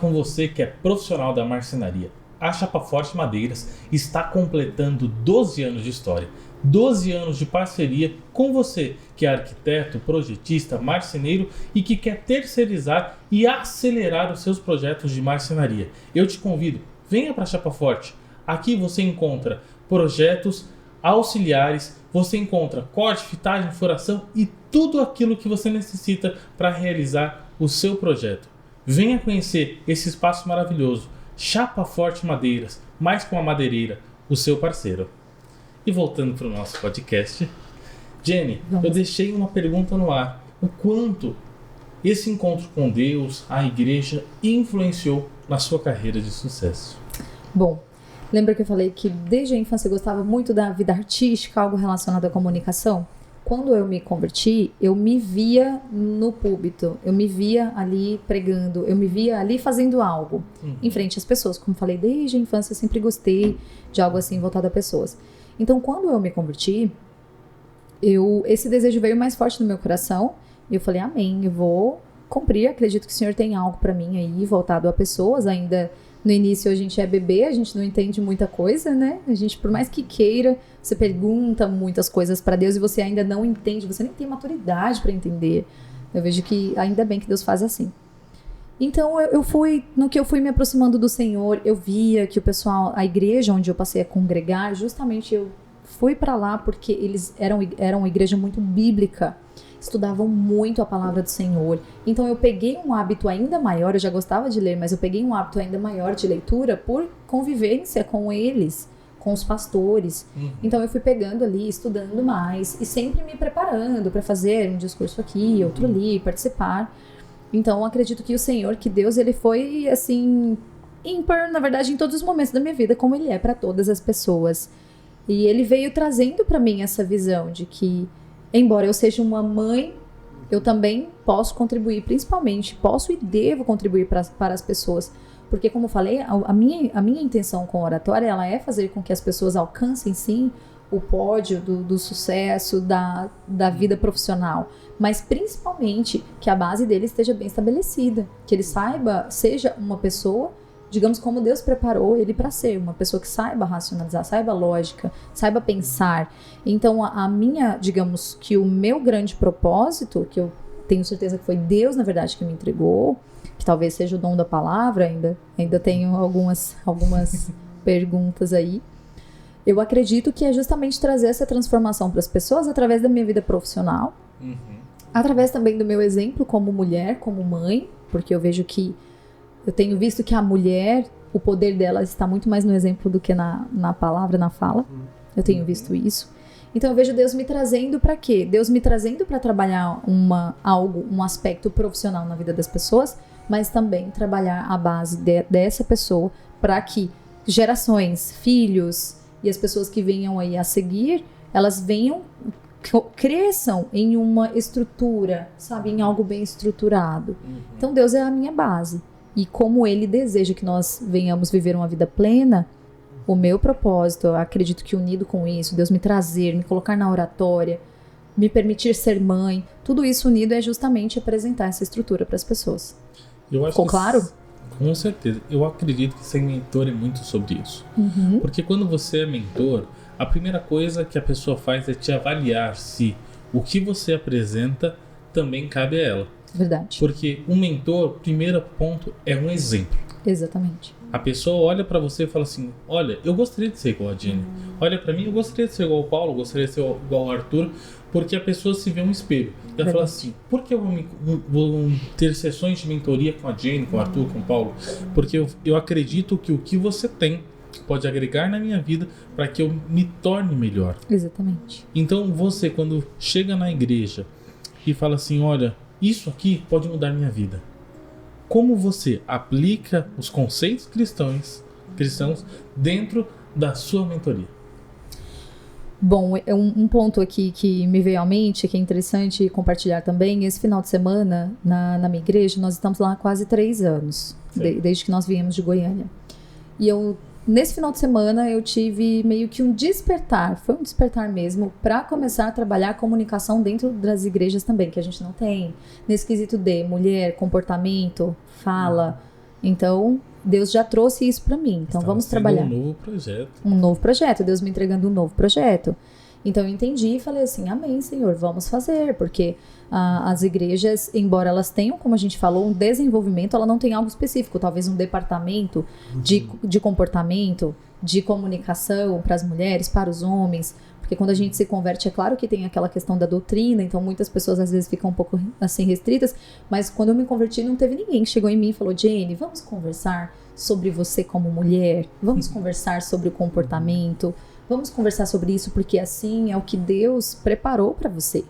Speaker 2: Com você que é profissional da marcenaria. A Chapa Forte Madeiras está completando 12 anos de história, 12 anos de parceria com você que é arquiteto, projetista, marceneiro e que quer terceirizar e acelerar os seus projetos de marcenaria. Eu te convido, venha para a Chapa Forte. Aqui você encontra projetos auxiliares, você encontra corte, fitagem, furação e tudo aquilo que você necessita para realizar o seu projeto. Venha conhecer esse espaço maravilhoso, Chapa Forte Madeiras, mais com a madeireira, o seu parceiro. E voltando para o nosso podcast, Jenny, eu deixei uma pergunta no ar. O quanto esse encontro com Deus, a igreja, influenciou na sua carreira de sucesso?
Speaker 3: Bom, lembra que eu falei que desde a infância eu gostava muito da vida artística, algo relacionado à comunicação? Quando eu me converti, eu me via no púlpito, eu me via ali pregando, eu me via ali fazendo algo em frente às pessoas. Como falei, desde a infância eu sempre gostei de algo assim voltado a pessoas. Então, quando eu me converti, esse desejo veio mais forte no meu coração e eu falei, amém, eu vou cumprir, acredito que o Senhor tem algo para mim aí voltado a pessoas. Ainda no início a gente é bebê, a gente não entende muita coisa, né? A gente, por mais que queira, você pergunta muitas coisas para Deus e você ainda não entende, você nem tem maturidade para entender. Eu vejo que ainda bem que Deus faz assim. Então no que eu fui me aproximando do Senhor, eu via que o pessoal, a igreja onde eu passei a congregar, justamente eu fui para lá porque eles eram uma igreja muito bíblica. Estudavam muito a palavra do Senhor. Então eu peguei um hábito ainda maior, eu já gostava de ler, mas eu peguei um hábito ainda maior de leitura por convivência com eles, com os pastores. Então eu fui pegando ali, estudando mais e sempre me preparando para fazer um discurso aqui, outro ali, participar. Então eu acredito que o Senhor, que Deus, ele foi assim, ímpar, na verdade, em todos os momentos da minha vida, como ele é para todas as pessoas. E ele veio trazendo para mim essa visão de que, embora eu seja uma mãe, eu também posso contribuir, principalmente, posso e devo contribuir para as pessoas. Porque, como eu falei, a minha intenção com a oratória, ela é fazer com que as pessoas alcancem, sim, o pódio do sucesso, da vida profissional. Mas, principalmente, que a base dele esteja bem estabelecida. Que ele seja uma pessoa, digamos, como Deus preparou ele para ser, uma pessoa que saiba racionalizar, saiba lógica, saiba pensar. Então, digamos que o meu grande propósito, que eu tenho certeza que foi Deus, na verdade, que me entregou, que talvez seja o dom da palavra, ainda tenho algumas perguntas aí. Eu acredito que é justamente trazer essa transformação para as pessoas através da minha vida profissional, através também do meu exemplo como mulher, como mãe, porque eu vejo que eu tenho visto que a mulher, o poder dela está muito mais no exemplo do que na palavra, na fala. Eu tenho visto isso. Então eu vejo Deus me trazendo para quê? Deus me trazendo para trabalhar um aspecto profissional na vida das pessoas, mas também trabalhar a base dessa pessoa para que gerações, filhos e as pessoas que venham aí a seguir, elas cresçam em uma estrutura, sabe? Em algo bem estruturado. Então Deus é a minha base. E como ele deseja que nós venhamos viver uma vida plena, o meu propósito, eu acredito que unido com isso, Deus me trazer, me colocar na oratória, me permitir ser mãe, tudo isso unido é justamente apresentar essa estrutura para as pessoas. Ficou claro?
Speaker 2: Com certeza. Eu acredito que ser mentor é muito sobre isso. Porque quando você é mentor, a primeira coisa que a pessoa faz é te avaliar se o que você apresenta também cabe a ela.
Speaker 3: Verdade.
Speaker 2: Porque um mentor, primeiro ponto, é um exemplo.
Speaker 3: Exatamente.
Speaker 2: A pessoa olha pra você e fala assim, olha, eu gostaria de ser igual a Jenny. Olha pra mim, eu gostaria de ser igual ao Paulo, eu gostaria de ser igual ao Arthur, porque a pessoa se vê um espelho. E ela fala assim, por que eu vou ter sessões de mentoria com a Jenny, com o Arthur, com o Paulo? Porque eu acredito que o que você tem pode agregar na minha vida para que eu me torne melhor.
Speaker 3: Exatamente.
Speaker 2: Então você, quando chega na igreja e fala assim, olha, isso aqui pode mudar minha vida. Como você aplica os conceitos cristãos dentro da sua mentoria?
Speaker 3: Bom, um ponto aqui que me veio à mente, que é interessante compartilhar também, esse final de semana na minha igreja, nós estamos lá há quase 3 anos, desde que nós viemos de Goiânia. E nesse final de semana eu tive meio que um despertar, foi um despertar mesmo, para começar a trabalhar a comunicação dentro das igrejas também, que a gente não tem, nesse quesito de mulher, comportamento, fala. Então, Deus já trouxe isso para mim, então vamos trabalhar. Um novo projeto, Deus me entregando um novo projeto. Então eu entendi e falei assim, amém, Senhor, vamos fazer, porque as igrejas, embora elas tenham, como a gente falou, um desenvolvimento, ela não tem algo específico, talvez um departamento de comportamento, de comunicação para as mulheres, para os homens, porque quando a gente se converte, é claro que tem aquela questão da doutrina, então muitas pessoas às vezes ficam um pouco assim restritas, mas quando eu me converti não teve ninguém que chegou em mim e falou, Jenny, vamos conversar sobre você como mulher, vamos conversar sobre o comportamento, vamos conversar sobre isso, porque assim é o que Deus preparou para você.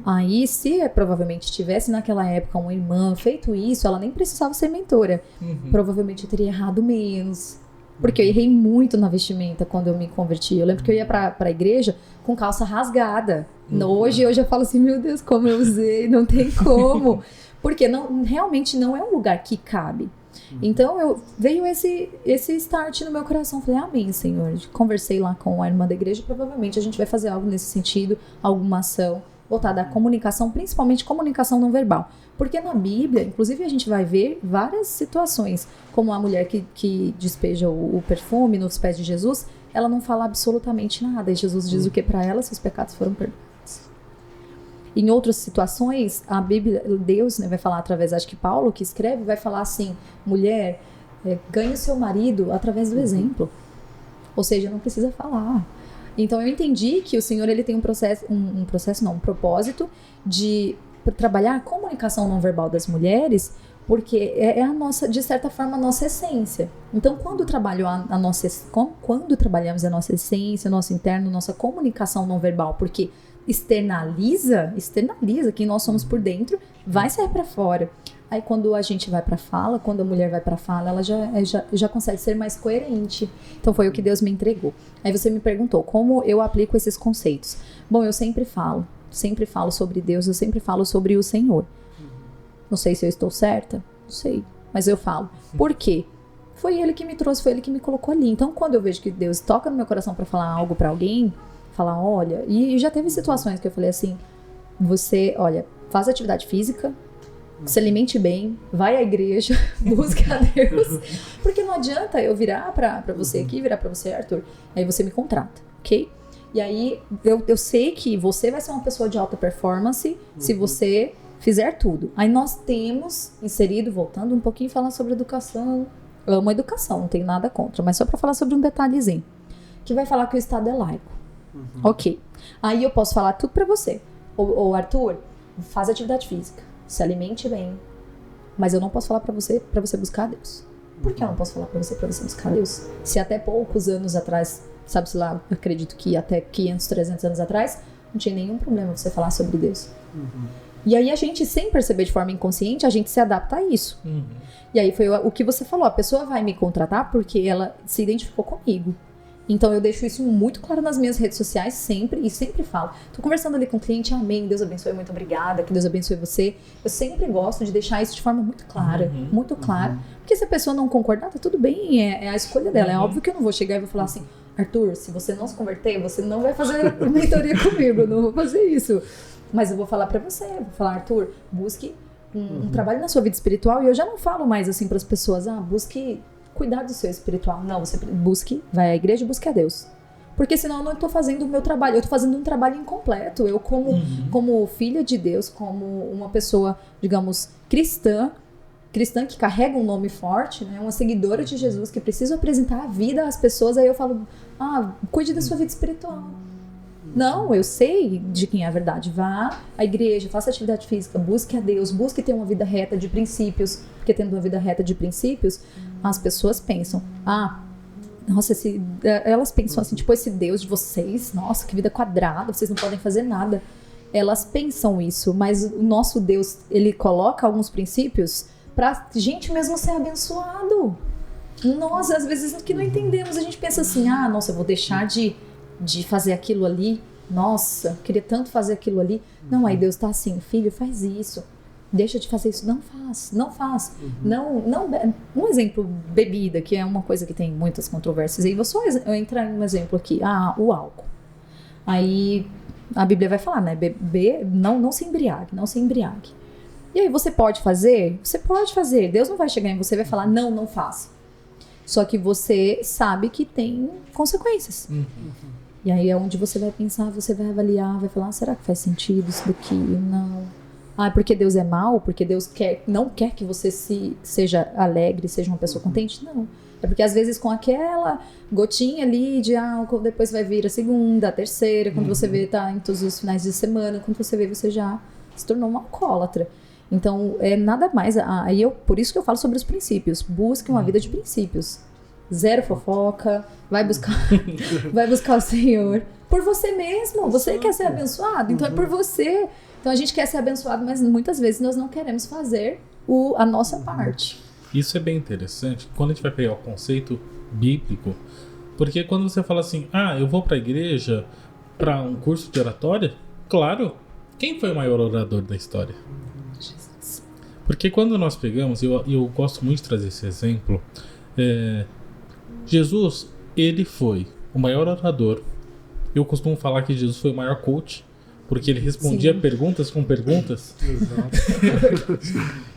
Speaker 3: Aí, se provavelmente tivesse naquela época uma irmã feito isso, ela nem precisava ser mentora. Provavelmente eu teria errado menos. Porque eu errei muito na vestimenta quando eu me converti. Eu lembro que eu ia pra igreja com calça rasgada. Hoje eu já falo assim, meu Deus, como eu usei, não tem como. Porque realmente não é um lugar que cabe. Então veio esse start no meu coração. Falei, amém, Senhor. Conversei lá com a irmã da igreja. Provavelmente a gente vai fazer algo nesse sentido, alguma ação voltada à comunicação, principalmente comunicação não verbal. Porque na Bíblia, inclusive, a gente vai ver várias situações, como a mulher que despeja o perfume nos pés de Jesus, ela não fala absolutamente nada. E Jesus diz o que para ela? Seus pecados foram perdoados. Em outras situações, a Bíblia, Deus, né, vai falar através, acho que Paulo que escreve, vai falar assim, mulher, ganhe o seu marido através do exemplo. Ou seja, não precisa falar. Então eu entendi que o Senhor ele tem um propósito de trabalhar a comunicação não verbal das mulheres, porque é a nossa, de certa forma, a nossa essência. Então quando trabalhamos a nossa essência, nosso interno, nossa comunicação não verbal, porque externaliza quem nós somos por dentro, vai sair para fora. Aí quando a gente vai pra fala, quando a mulher vai pra fala, ela já consegue ser mais coerente. Então foi o que Deus me entregou. Aí você me perguntou, como eu aplico esses conceitos? Bom, eu sempre falo sobre Deus, eu sempre falo sobre o Senhor. Não sei se eu estou certa, não sei, mas eu falo. Por quê? Foi Ele que me trouxe, foi Ele que me colocou ali. Então quando eu vejo que Deus toca no meu coração pra falar algo pra alguém, falar, olha, e já teve situações que eu falei assim, você, olha, faz atividade física, se alimente bem, vai à igreja, busque a Deus, porque não adianta eu virar pra você aqui, virar pra você, Arthur, aí você me contrata, ok? E aí eu sei que você vai ser uma pessoa de alta performance se você fizer tudo. Aí nós temos inserido, voltando um pouquinho, falar sobre educação. Eu amo a educação, não tenho nada contra, mas só pra falar sobre um detalhezinho, que vai falar que o Estado é laico. Ok. Aí eu posso falar tudo pra você. Ô Arthur, faz atividade física, se alimente bem, mas eu não posso falar pra você buscar a Deus. Por que eu não posso falar pra você buscar a Deus? Se até poucos anos atrás, sabe-se lá, acredito que até 500, 300 anos atrás, não tinha nenhum problema você falar sobre Deus. E aí a gente, sem perceber de forma inconsciente, a gente se adapta a isso. E aí foi o que você falou, a pessoa vai me contratar porque ela se identificou comigo. Então eu deixo isso muito claro nas minhas redes sociais sempre, e sempre falo. Tô conversando ali com o cliente, amém, Deus abençoe, muito obrigada, que Deus abençoe você. Eu sempre gosto de deixar isso de forma muito clara, muito clara. Porque se a pessoa não concordar, tá tudo bem, é a escolha dela. É óbvio que eu não vou chegar e vou falar assim, Arthur, se você não se converter, você não vai fazer mentoria comigo, eu não vou fazer isso. Mas eu vou falar pra você, vou falar, Arthur, busque um trabalho na sua vida espiritual. E eu já não falo mais assim pras pessoas, busque cuidar do seu espiritual. Não, você busque, vai à igreja e busque a Deus. Porque senão eu não estou fazendo o meu trabalho, eu estou fazendo um trabalho incompleto. Eu como filha de Deus, como uma pessoa, digamos, cristã que carrega um nome forte, né, uma seguidora de Jesus, que precisa apresentar a vida às pessoas, aí eu falo, cuide da sua vida espiritual. Não, eu sei de quem é a verdade. Vá à igreja, faça atividade física, busque a Deus, busque ter uma vida reta de princípios, porque tendo uma vida reta de princípios, as pessoas pensam, nossa, elas pensam assim, tipo, esse Deus de vocês, nossa, que vida quadrada, vocês não podem fazer nada. Elas pensam isso, mas o nosso Deus, ele coloca alguns princípios pra gente mesmo ser abençoado. Nós, às vezes, que não entendemos, a gente pensa assim, nossa, eu vou deixar de fazer aquilo ali, nossa, queria tanto fazer aquilo ali. Não, aí Deus tá assim, filho, faz isso, deixa de fazer isso, não faz. Não, um exemplo, bebida, que é uma coisa que tem muitas controvérsias, aí vou só entrar em um exemplo aqui, o álcool. Aí a Bíblia vai falar, né, beber, não se embriague. E aí você pode fazer? Você pode fazer, Deus não vai chegar em você e vai falar, não faça. Só que você sabe que tem consequências. E aí é onde você vai pensar, você vai avaliar, vai falar, será que faz sentido isso daqui? Não. Porque Deus é mau? Porque Deus não quer que você seja alegre, seja uma pessoa contente? Não. É porque às vezes com aquela gotinha ali de álcool, depois vai vir a segunda, a terceira, quando você vê, tá em todos os finais de semana, quando você vê, você já se tornou uma alcoólatra. Então, é nada mais. Por isso que eu falo sobre os princípios. Busque uma vida de princípios. zero fofoca, vai buscar o Senhor por você mesmo. Você quer ser abençoado, então é por você. Então a gente quer ser abençoado, mas muitas vezes nós não queremos fazer a nossa parte.
Speaker 2: Isso é bem interessante quando a gente vai pegar o conceito bíblico, porque quando você fala assim, eu vou para a igreja para um curso de oratória, claro, quem foi o maior orador da história?
Speaker 3: Jesus.
Speaker 2: Porque quando nós pegamos, eu gosto muito de trazer esse exemplo, Jesus, ele foi o maior orador. Eu costumo falar que Jesus foi o maior coach, porque ele respondia perguntas com perguntas.
Speaker 1: Exato.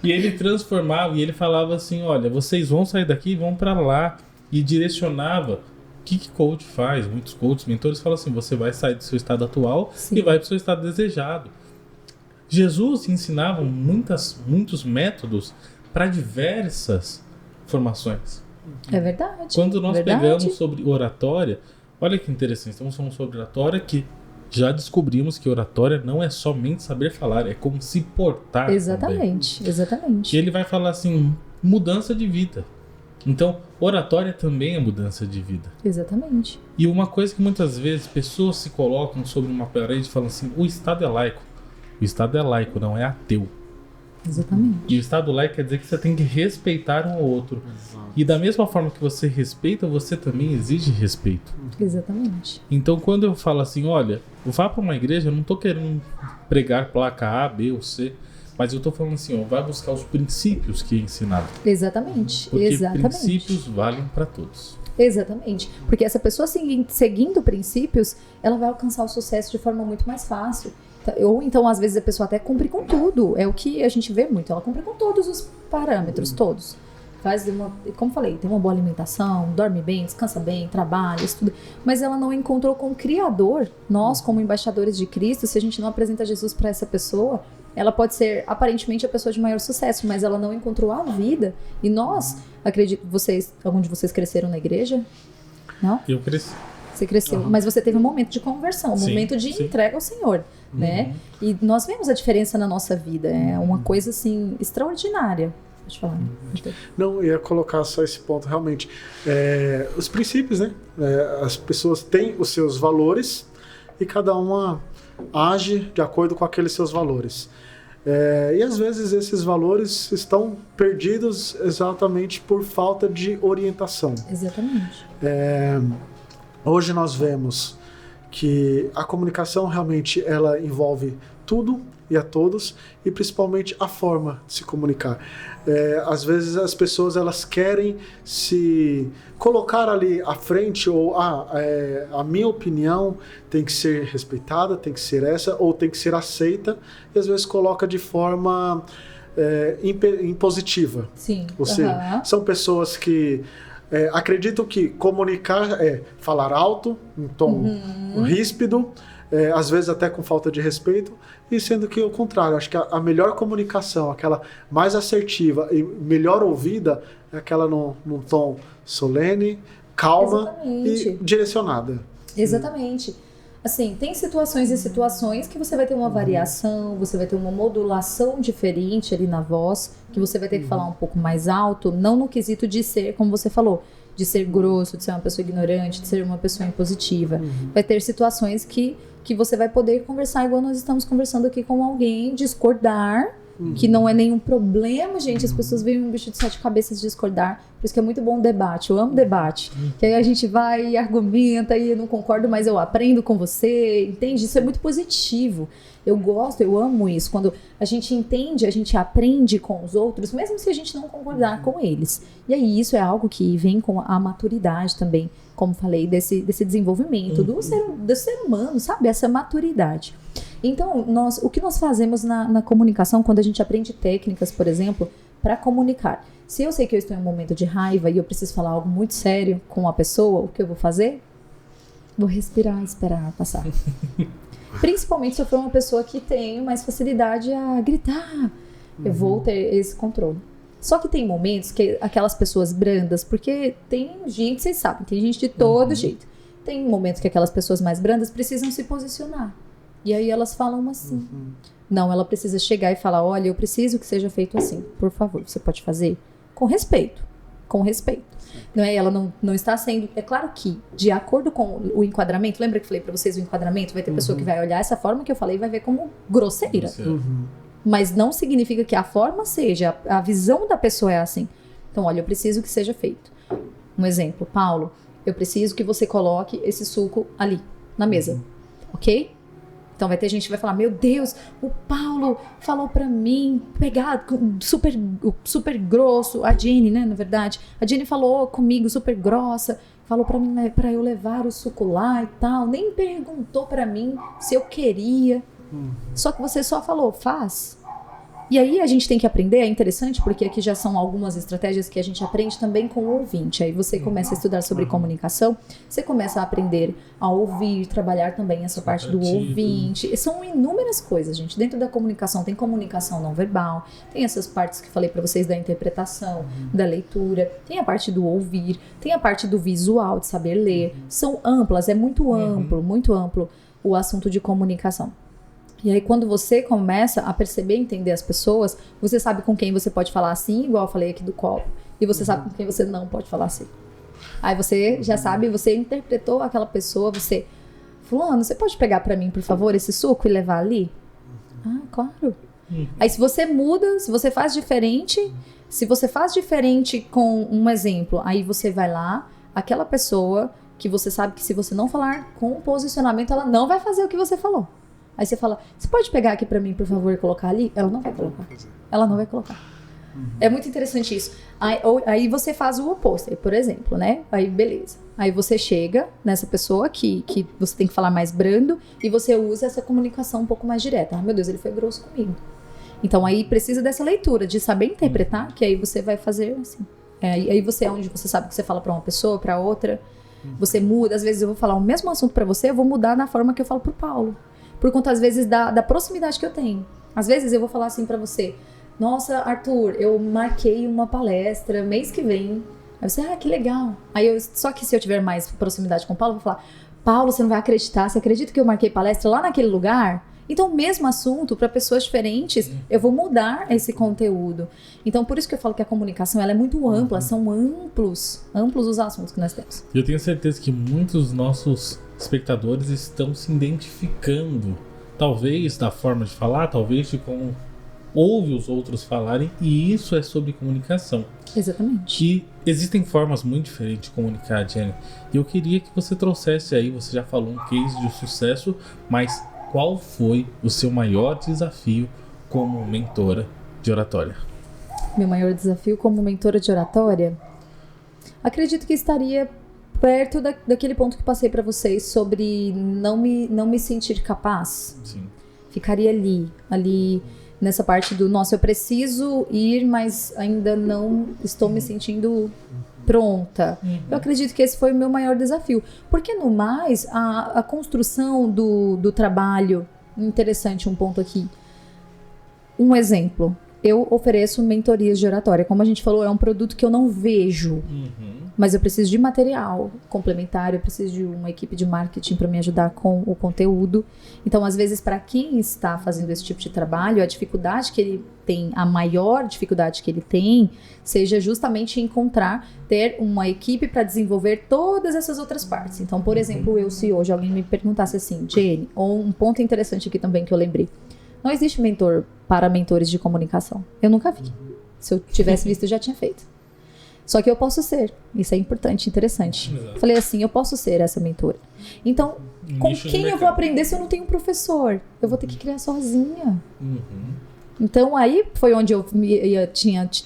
Speaker 2: E ele transformava, e ele falava assim, olha, vocês vão sair daqui e vão para lá. E direcionava. O que coach faz? Muitos coaches, mentores falam assim, você vai sair do seu estado atual e vai para o seu estado desejado. Jesus ensinava muitos métodos para diversas formações.
Speaker 3: É verdade.
Speaker 2: Quando nós pegamos sobre oratória, olha que interessante, estamos falando sobre oratória, que já descobrimos que oratória não é somente saber falar, é como se portar.
Speaker 3: Exatamente,
Speaker 2: também.
Speaker 3: exatamente.
Speaker 2: E ele vai falar assim, mudança de vida. Então, oratória também é mudança de vida.
Speaker 3: Exatamente.
Speaker 2: E uma coisa que muitas vezes pessoas se colocam sobre uma parede e falam assim, o Estado é laico. O Estado é laico, não é ateu.
Speaker 3: Exatamente.
Speaker 2: E o Estado laico quer dizer que você tem que respeitar um ao outro.
Speaker 1: Exato.
Speaker 2: E da mesma forma que você respeita, você também exige respeito.
Speaker 3: Exatamente.
Speaker 2: Então quando eu falo assim, olha, vá para uma igreja, eu não estou querendo pregar placa A, B ou C, mas eu estou falando assim, vai buscar os princípios que é ensinado.
Speaker 3: Exatamente.
Speaker 2: Porque
Speaker 3: Exatamente.
Speaker 2: princípios valem para todos.
Speaker 3: Exatamente. Porque essa pessoa seguindo princípios, ela vai alcançar o sucesso de forma muito mais fácil. Ou então, às vezes, a pessoa até cumpre com tudo. É o que a gente vê muito. Ela cumpre com todos os parâmetros, todos. Como falei, tem uma boa alimentação, dorme bem, descansa bem, trabalha, estuda. Mas ela não encontrou com o Criador. Nós, como embaixadores de Cristo, se a gente não apresenta Jesus para essa pessoa, ela pode ser, aparentemente, a pessoa de maior sucesso, mas ela não encontrou a vida. E nós, acredito, algum de vocês cresceram na igreja? Não?
Speaker 2: Eu cresci.
Speaker 3: Você cresceu, mas você teve um momento de conversão, um momento de entrega ao Senhor, né? E nós vemos a diferença na nossa vida, é uma coisa assim extraordinária. Pode falar.
Speaker 1: Não, ia colocar só esse ponto, realmente. Os princípios, né? As pessoas têm os seus valores e cada uma age de acordo com aqueles seus valores. E às vezes esses valores estão perdidos exatamente por falta de orientação.
Speaker 3: Exatamente.
Speaker 1: Hoje nós vemos que a comunicação realmente ela envolve tudo e a todos, e principalmente a forma de se comunicar. Às vezes as pessoas elas querem se colocar ali à frente, ou a minha opinião tem que ser respeitada, tem que ser essa, ou tem que ser aceita, e às vezes coloca de forma impositiva.
Speaker 3: Sim.
Speaker 1: Ou seja, são pessoas que acreditam que comunicar é falar alto, em tom ríspido, às vezes até com falta de respeito, e sendo que o contrário, acho que a melhor comunicação, aquela mais assertiva e melhor ouvida, é aquela num tom solene, calma e direcionada.
Speaker 3: Exatamente. Assim, tem situações e situações que você vai ter uma variação, você vai ter uma modulação diferente ali na voz, que você vai ter que falar um pouco mais alto, não no quesito de ser, como você falou, de ser grosso, de ser uma pessoa ignorante, de ser uma pessoa impositiva. Vai ter situações que você vai poder conversar igual nós estamos conversando aqui com alguém, discordar, que não é nenhum problema, gente. As pessoas veem um bicho de 7 cabeças discordar. Por isso que é muito bom o debate. Eu amo debate. Que aí a gente vai e argumenta e eu não concordo, mas eu aprendo com você. Entende? Isso é muito positivo. Eu gosto, eu amo isso. Quando a gente entende, a gente aprende com os outros, mesmo se a gente não concordar com eles. E aí isso é algo que vem com a maturidade também, como falei, desse desenvolvimento do ser humano, sabe? Essa maturidade. Então, o que nós fazemos na comunicação, quando a gente aprende técnicas, por exemplo, para comunicar. Se eu sei que eu estou em um momento de raiva e eu preciso falar algo muito sério com a pessoa, o que eu vou fazer? Vou respirar e esperar passar. Principalmente se eu for uma pessoa que tem mais facilidade a gritar. Eu vou ter esse controle. Só que tem momentos que aquelas pessoas brandas, porque tem gente, vocês sabem, tem gente de todo jeito. Tem momentos que aquelas pessoas mais brandas precisam se posicionar. E aí elas falam assim. Não, ela precisa chegar e falar, olha, eu preciso que seja feito assim. Por favor, você pode fazer com respeito. com respeito. Não é? Ela não está sendo... É claro que, de acordo com o enquadramento, lembra que eu falei para vocês o enquadramento? Vai ter pessoa que vai olhar essa forma que eu falei e vai ver como grosseira. Mas não significa que a forma seja, a visão da pessoa é assim. Então, olha, eu preciso que seja feito. Um exemplo, Paulo, eu preciso que você coloque esse suco ali, na mesa. Ok? Então vai ter gente que vai falar, meu Deus, o Paulo falou pra mim pegar super grosso, a Jenny, né, na verdade, a Jenny falou comigo super grossa, falou pra mim pra eu levar o suco lá e tal, nem perguntou pra mim se eu queria, só que você só falou, faz. E aí a gente tem que aprender, é interessante, porque aqui já são algumas estratégias que a gente aprende também com o ouvinte. Aí você começa a estudar sobre comunicação, você começa a aprender a ouvir, trabalhar também essa parte do ouvinte. E são inúmeras coisas, gente. Dentro da comunicação tem comunicação não verbal, tem essas partes que falei pra vocês da interpretação, da leitura, tem a parte do ouvir, tem a parte do visual, de saber ler. São amplas, é muito amplo o assunto de comunicação. E aí, quando você começa a perceber e entender as pessoas, você sabe com quem você pode falar assim, igual eu falei aqui do copo, e você sabe com quem você não pode falar assim. Aí você já sabe, você interpretou aquela pessoa, você... Fulano, você pode pegar pra mim, por favor, esse suco e levar ali? Ah, claro. Aí se você muda, se você faz diferente com um exemplo, aí você vai lá, aquela pessoa que você sabe que se você não falar com um posicionamento, ela não vai fazer o que você falou. Aí você fala, você pode pegar aqui pra mim, por favor, e colocar ali? Ela não vai colocar. Ela não vai colocar. É muito interessante isso. Aí você faz o oposto. Aí, por exemplo, né? Aí, beleza. Aí você chega nessa pessoa que você tem que falar mais brando e você usa essa comunicação um pouco mais direta. Ah, meu Deus, ele foi grosso comigo. Então, aí precisa dessa leitura, de saber interpretar, que aí você vai fazer assim. Aí você é onde você sabe que você fala pra uma pessoa, pra outra. Você muda. Às vezes eu vou falar o mesmo assunto pra você, eu vou mudar na forma que eu falo pro Paulo. Por conta, às vezes, da proximidade que eu tenho. Às vezes eu vou falar assim pra você, nossa, Arthur, eu marquei uma palestra mês que vem. Aí você, que legal. Só que se eu tiver mais proximidade com o Paulo, eu vou falar, Paulo, você não vai acreditar, você acredita que eu marquei palestra lá naquele lugar? Então, o mesmo assunto, para pessoas diferentes, eu vou mudar esse conteúdo. Então, por isso que eu falo que a comunicação ela é muito ampla, são amplos os assuntos que nós temos.
Speaker 2: Eu tenho certeza que muitos dos nossos espectadores estão se identificando, talvez da forma de falar, talvez de como ouve os outros falarem, e isso é sobre comunicação.
Speaker 3: Exatamente.
Speaker 2: E existem formas muito diferentes de comunicar, Jenny. E eu queria que você trouxesse aí, você já falou um case de sucesso, mas qual foi o seu maior desafio como mentora de oratória?
Speaker 3: Meu maior desafio como mentora de oratória? Acredito que estaria perto daquele ponto que passei para vocês sobre não me sentir capaz.
Speaker 2: Sim.
Speaker 3: Ficaria ali nessa parte do, nossa, eu preciso ir, mas ainda não estou me sentindo pronta. Eu acredito que esse foi o meu maior desafio. Porque no mais, a construção do trabalho, interessante um ponto aqui. Um exemplo, eu ofereço mentorias de oratória. Como a gente falou, é um produto que eu não vejo. Mas eu preciso de material complementar, eu preciso de uma equipe de marketing para me ajudar com o conteúdo. Então, às vezes, para quem está fazendo esse tipo de trabalho, a dificuldade que ele tem, a maior dificuldade que ele tem, seja justamente ter uma equipe para desenvolver todas essas outras partes. Então, por exemplo, se hoje alguém me perguntasse assim, Jenny, ou um ponto interessante aqui também que eu lembrei, não existe mentor para mentores de comunicação. Eu nunca vi. Se eu tivesse visto, eu já tinha feito. Só que eu posso ser. Isso é importante, interessante.
Speaker 2: Exato.
Speaker 3: Falei assim, eu posso ser essa mentora. Então, com quem eu vou aprender se eu não tenho um professor? Eu vou ter que criar sozinha. Então, aí foi onde eu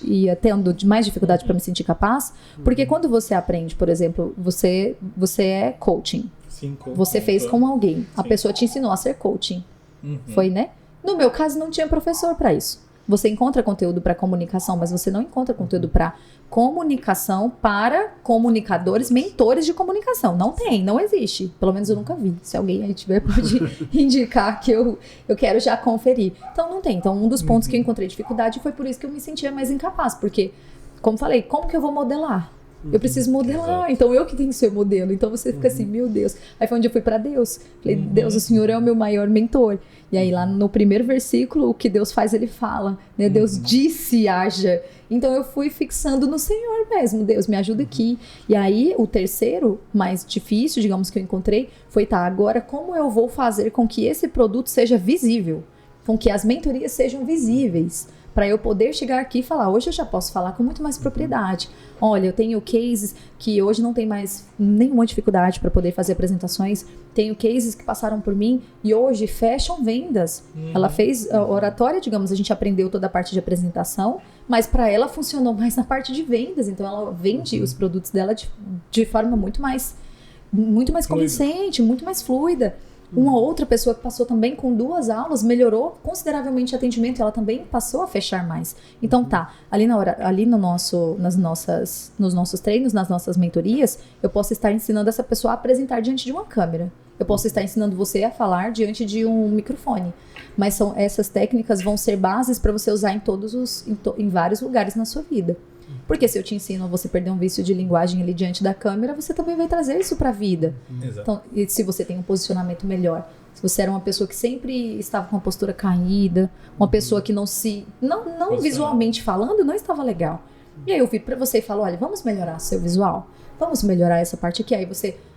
Speaker 3: ia tendo mais dificuldade para me sentir capaz. Porque quando você aprende, por exemplo, você é coaching.
Speaker 2: Sim,
Speaker 3: você fez com alguém. A pessoa te ensinou a ser coaching. Foi, né? No meu caso, não tinha professor para isso. Você encontra conteúdo para comunicação, mas você não encontra conteúdo para comunicação para comunicadores, mentores de comunicação. Não tem, não existe. Pelo menos eu nunca vi. Se alguém aí tiver, pode indicar que eu quero já conferir. Então não tem. Então um dos pontos que eu encontrei dificuldade foi por isso que eu me sentia mais incapaz. Porque, como falei, como que eu vou modelar? Eu preciso modelar, então eu que tenho que ser o modelo. Então você fica assim, meu Deus. Aí foi onde eu fui para Deus. Falei, Deus, o Senhor é o meu maior mentor. E aí lá no primeiro versículo, o que Deus faz, ele fala, né? Deus disse, haja. Então eu fui fixando no Senhor mesmo. Deus, me ajuda aqui. E aí o terceiro, mais difícil, digamos, que eu encontrei, foi, tá, agora como eu vou fazer com que esse produto seja visível? Com que as mentorias sejam visíveis? Para eu poder chegar aqui e falar, hoje eu já posso falar com muito mais propriedade. Olha, eu tenho cases que hoje não tem mais nenhuma dificuldade para poder fazer apresentações. Tenho cases que passaram por mim e hoje fecham vendas. Ela fez a oratória, digamos, a gente aprendeu toda a parte de apresentação, mas para ela funcionou mais na parte de vendas. Então ela vende os produtos dela de forma muito mais convincente, muito mais fluida. Uma outra pessoa que passou também com 2 aulas melhorou consideravelmente o atendimento e ela também passou a fechar mais. Então tá, ali nos nossos treinos, nas nossas mentorias, eu posso estar ensinando essa pessoa a apresentar diante de uma câmera. Eu posso estar ensinando você a falar diante de um microfone. Mas essas técnicas vão ser bases para você usar em vários lugares na sua vida. Porque se eu te ensino a você perder um vício de linguagem ali diante da câmera, você também vai trazer isso para a vida.
Speaker 2: Exato.
Speaker 3: Então, e se você tem um posicionamento melhor, se você era uma pessoa que sempre estava com a postura caída, uma pessoa que não visualmente falando, não estava legal. E aí eu vim para você e falo, olha, vamos melhorar seu visual, vamos melhorar essa parte aqui. Aí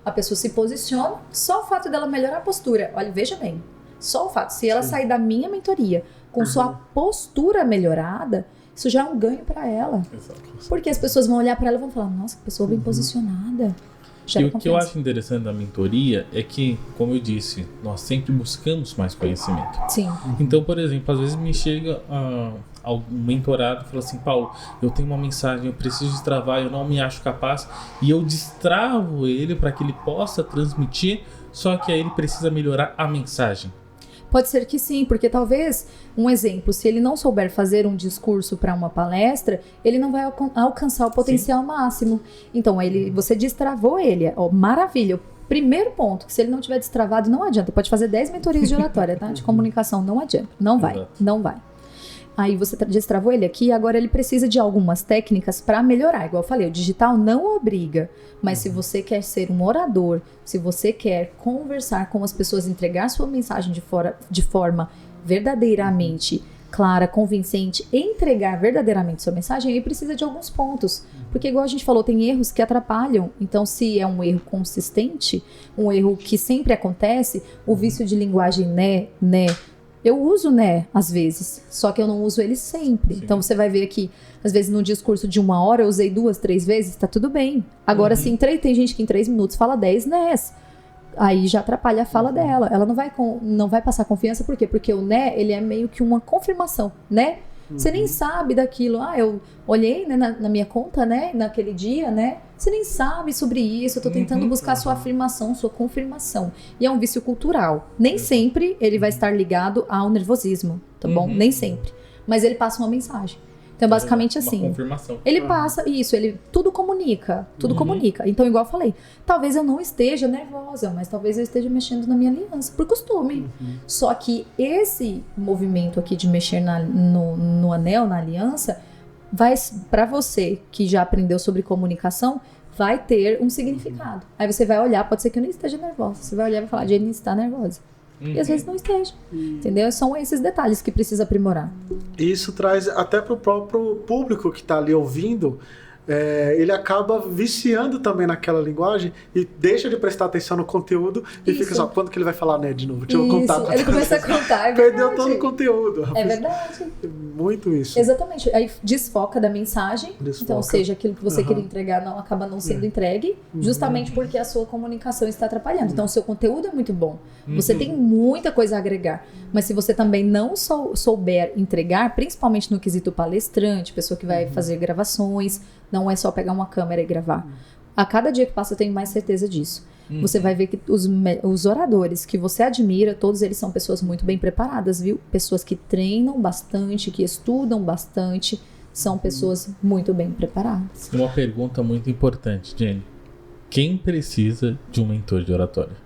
Speaker 3: a pessoa se posiciona, só o fato dela melhorar a postura, olha, veja bem, só o fato, se ela sair da minha mentoria com sua postura melhorada, isso já é um ganho para ela. Exato. Porque as pessoas vão olhar para ela e vão falar, nossa, que pessoa bem posicionada.
Speaker 2: E o que eu acho interessante da mentoria é que, como eu disse, nós sempre buscamos mais conhecimento.
Speaker 3: Sim.
Speaker 2: Então, por exemplo, às vezes me chega algum mentorado e fala assim, Paulo, eu tenho uma mensagem, eu preciso destravar, eu não me acho capaz, e eu destravo ele para que ele possa transmitir, só que aí ele precisa melhorar a mensagem.
Speaker 3: Pode ser que sim, porque talvez, um exemplo, se ele não souber fazer um discurso para uma palestra, ele não vai alcançar o potencial máximo. Então, você destravou ele, maravilha. O primeiro ponto, que se ele não tiver destravado, não adianta. Pode fazer 10 mentorias de oratória, tá? De comunicação, não adianta. Não vai, Exato. Não vai. Aí você destravou ele aqui, agora ele precisa de algumas técnicas para melhorar. Igual eu falei, o digital não obriga, mas se você quer ser um orador, se você quer conversar com as pessoas, entregar sua mensagem de forma verdadeiramente clara, convincente, entregar verdadeiramente sua mensagem, aí precisa de alguns pontos. Porque igual a gente falou, tem erros que atrapalham. Então, se é um erro consistente, um erro que sempre acontece, o vício de linguagem né, eu uso às vezes, só que eu não uso ele sempre. Sim. Então você vai ver aqui, às vezes no discurso de 1 hora eu usei 2, 3 vezes, tá tudo bem. Agora sim, tem gente que em 3 minutos fala 10 nés. Aí já atrapalha a fala dela. Ela não vai passar confiança, por quê? Porque o né, ele é meio que uma confirmação, né? Você nem sabe daquilo. Eu olhei, né, na minha conta, né, naquele dia, né? Você nem sabe sobre isso. Eu tô tentando buscar sua afirmação, sua confirmação. E é um vício cultural. Nem sempre ele vai estar ligado ao nervosismo, tá bom? Nem sempre. Mas ele passa uma mensagem. Então, basicamente assim.
Speaker 2: Confirmação.
Speaker 3: Ele passa isso, tudo comunica. Tudo comunica. Então, igual eu falei, talvez eu não esteja nervosa, mas talvez eu esteja mexendo na minha aliança, por costume. Só que esse movimento aqui de mexer no anel, na aliança, vai, para você que já aprendeu sobre comunicação, vai ter um significado. Aí você vai olhar, pode ser que eu nem esteja nervosa. Você vai olhar e vai falar, Jenny está nervosa. E às vezes não esteja, entendeu? São esses detalhes que precisa aprimorar.
Speaker 1: Isso traz até para o próprio público que está ali ouvindo, ele acaba viciando também naquela linguagem e deixa de prestar atenção no conteúdo e fica só, quando que ele vai falar de novo? Deixa eu contar.
Speaker 3: Ele começa a contar,
Speaker 1: Perdeu todo o conteúdo.
Speaker 3: É verdade.
Speaker 1: Muito isso.
Speaker 3: Exatamente. Aí desfoca da mensagem. Então, ou seja, aquilo que você queria entregar acaba não sendo entregue, justamente porque a sua comunicação está atrapalhando. Então, o seu conteúdo é muito bom. Você tem muita coisa a agregar. Mas se você também não souber entregar, principalmente no quesito palestrante, pessoa que vai fazer gravações, não é só pegar uma câmera e gravar. A cada dia que passa eu tenho mais certeza disso. Você vai ver que os oradores que você admira, todos eles são pessoas muito bem preparadas, viu? Pessoas que treinam bastante, que estudam bastante, são pessoas muito bem preparadas.
Speaker 2: Uma pergunta muito importante, Jenny. Quem precisa de um mentor de oratória?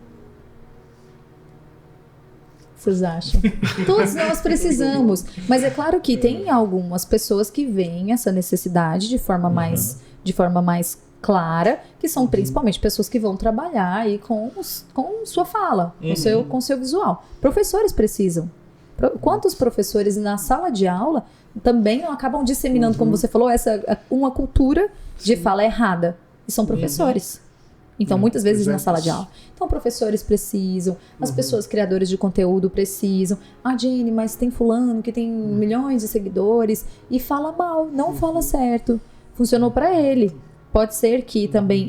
Speaker 3: Vocês acham? Todos nós precisamos. Mas é claro que tem algumas pessoas que veem essa necessidade de forma mais clara, que são principalmente pessoas que vão trabalhar aí com sua fala, com seu visual. Professores precisam. Quantos professores na sala de aula também não acabam disseminando, como você falou, uma cultura de fala errada. E são professores. Então, muitas vezes na sala de aula. Então, professores precisam, as pessoas criadoras de conteúdo precisam. Jenny, mas tem fulano que tem milhões de seguidores e fala mal, não fala certo. Funcionou para ele. Pode ser que também,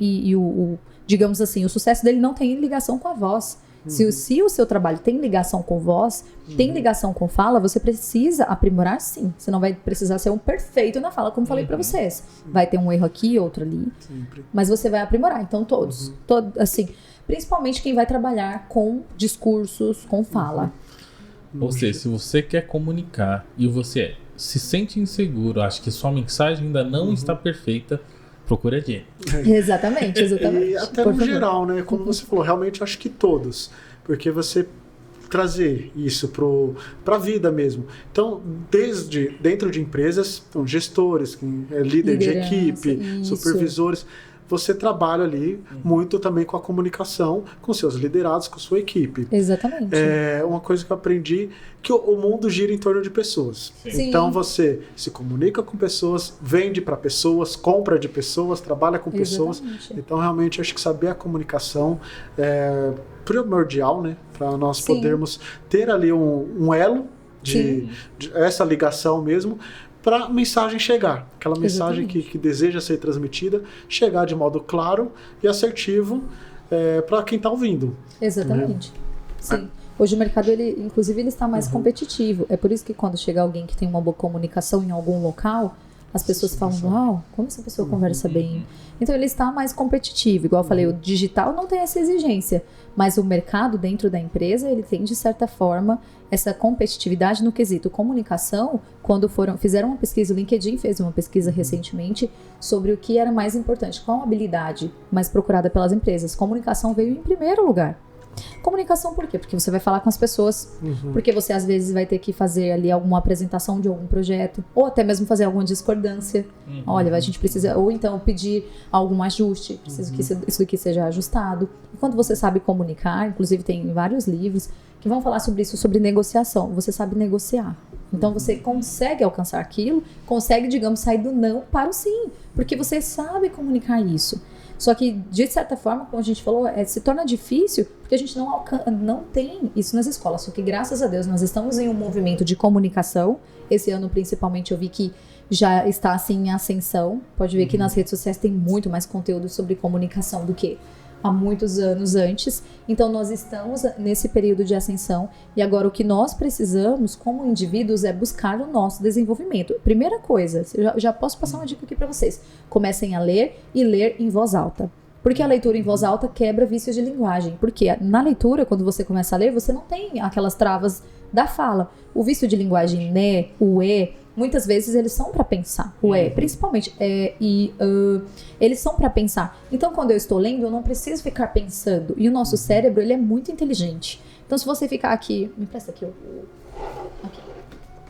Speaker 3: digamos assim, o sucesso dele não tem ligação com a voz. Se o seu trabalho tem ligação com voz, tem ligação com fala, você precisa aprimorar, sim. Você não vai precisar ser um perfeito na fala, como falei para vocês. Vai ter um erro aqui, outro ali. Sempre. Mas você vai aprimorar. Então, todos, assim, principalmente quem vai trabalhar com discursos, com fala.
Speaker 2: Ou seja, se você quer comunicar e você se sente inseguro, acha que sua mensagem ainda não está perfeita, procura a Jenny.
Speaker 3: Exatamente.
Speaker 1: E até no geral, né? Como você falou, realmente acho que todos. Porque você trazer isso para a vida mesmo. Então, desde dentro de empresas, então, gestores, líder de equipe, supervisores, você trabalha ali muito também com a comunicação, com seus liderados, com sua equipe.
Speaker 3: Exatamente.
Speaker 1: É uma coisa que eu aprendi, que o mundo gira em torno de pessoas. Sim. Então você se comunica com pessoas, vende para pessoas, compra de pessoas, trabalha com pessoas. Então realmente acho que saber a comunicação é primordial, né? Para nós podermos ter ali um elo de essa ligação mesmo, para a mensagem chegar. Aquela mensagem que deseja ser transmitida, chegar de modo claro e assertivo para quem está ouvindo.
Speaker 3: Exatamente. Sim. Hoje o mercado, inclusive, ele está mais competitivo. É por isso que quando chega alguém que tem uma boa comunicação em algum local, as pessoas falam, uau, como essa pessoa conversa bem. Então ele está mais competitivo. Igual eu falei, o digital não tem essa exigência, mas o mercado dentro da empresa, ele tem, de certa forma, essa competitividade no quesito comunicação. Quando fizeram uma pesquisa, o LinkedIn fez uma pesquisa recentemente sobre o que era mais importante, qual a habilidade mais procurada pelas empresas. Comunicação veio em primeiro lugar. Comunicação por quê? Porque você vai falar com as pessoas, porque você às vezes vai ter que fazer ali alguma apresentação de algum projeto, ou até mesmo fazer alguma discordância. Olha, a gente precisa, ou então pedir algum ajuste, preciso que isso daqui seja ajustado. E quando você sabe comunicar, inclusive tem vários livros que vão falar sobre isso, sobre negociação. Você sabe negociar. Então você consegue alcançar aquilo, consegue, digamos, sair do não para o sim, porque você sabe comunicar isso. Só que, de certa forma, como a gente falou, se torna difícil porque a gente não tem isso nas escolas. Só que, graças a Deus, nós estamos em um movimento de comunicação. Esse ano, principalmente, eu vi que já está, assim, em ascensão. Pode ver que nas redes sociais tem muito mais conteúdo sobre comunicação do que há muitos anos antes. Então, nós estamos nesse período de ascensão. E agora, o que nós precisamos, como indivíduos, é buscar o nosso desenvolvimento. Primeira coisa, eu já posso passar uma dica aqui para vocês. Comecem a ler e ler em voz alta. Porque a leitura em voz alta quebra vícios de linguagem. Porque na leitura, quando você começa a ler, você não tem aquelas travas da fala. O vício de linguagem, né, o muitas vezes eles são para pensar. O principalmente, eles são para pensar. Então, quando eu estou lendo, eu não preciso ficar pensando. E o nosso cérebro, ele é muito inteligente. Então, se você ficar aqui... Me empresta aqui. Aqui.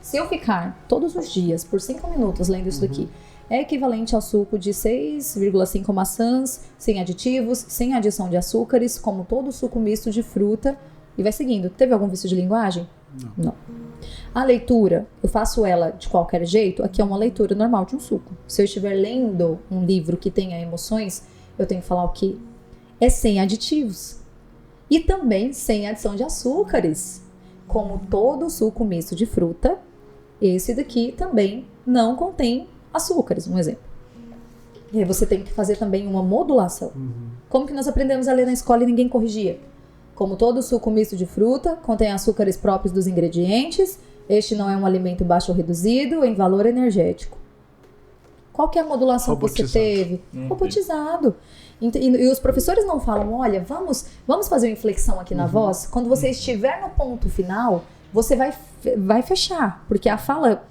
Speaker 3: Se eu ficar todos os dias, por 5 minutos, lendo isso daqui, é equivalente ao suco de 6,5 maçãs, sem aditivos, sem adição de açúcares, como todo suco misto de fruta. E vai seguindo. Teve algum vício de linguagem? Não. A leitura, eu faço ela de qualquer jeito. Aqui é uma leitura normal de um suco. Se eu estiver lendo um livro que tenha emoções, eu tenho que falar o quê? É sem aditivos. E também sem adição de açúcares. Como todo suco misto de fruta, esse daqui também não contém açúcares, um exemplo. E aí você tem que fazer também uma modulação. Como que nós aprendemos a ler na escola e ninguém corrigia? Como todo suco misto de fruta, contém açúcares próprios dos ingredientes, este não é um alimento baixo ou reduzido em valor energético. Qual que é a modulação que você teve? Robotizado. E os professores não falam, olha, vamos fazer uma inflexão aqui na voz. Quando você estiver no ponto final, você vai fechar. Porque a fala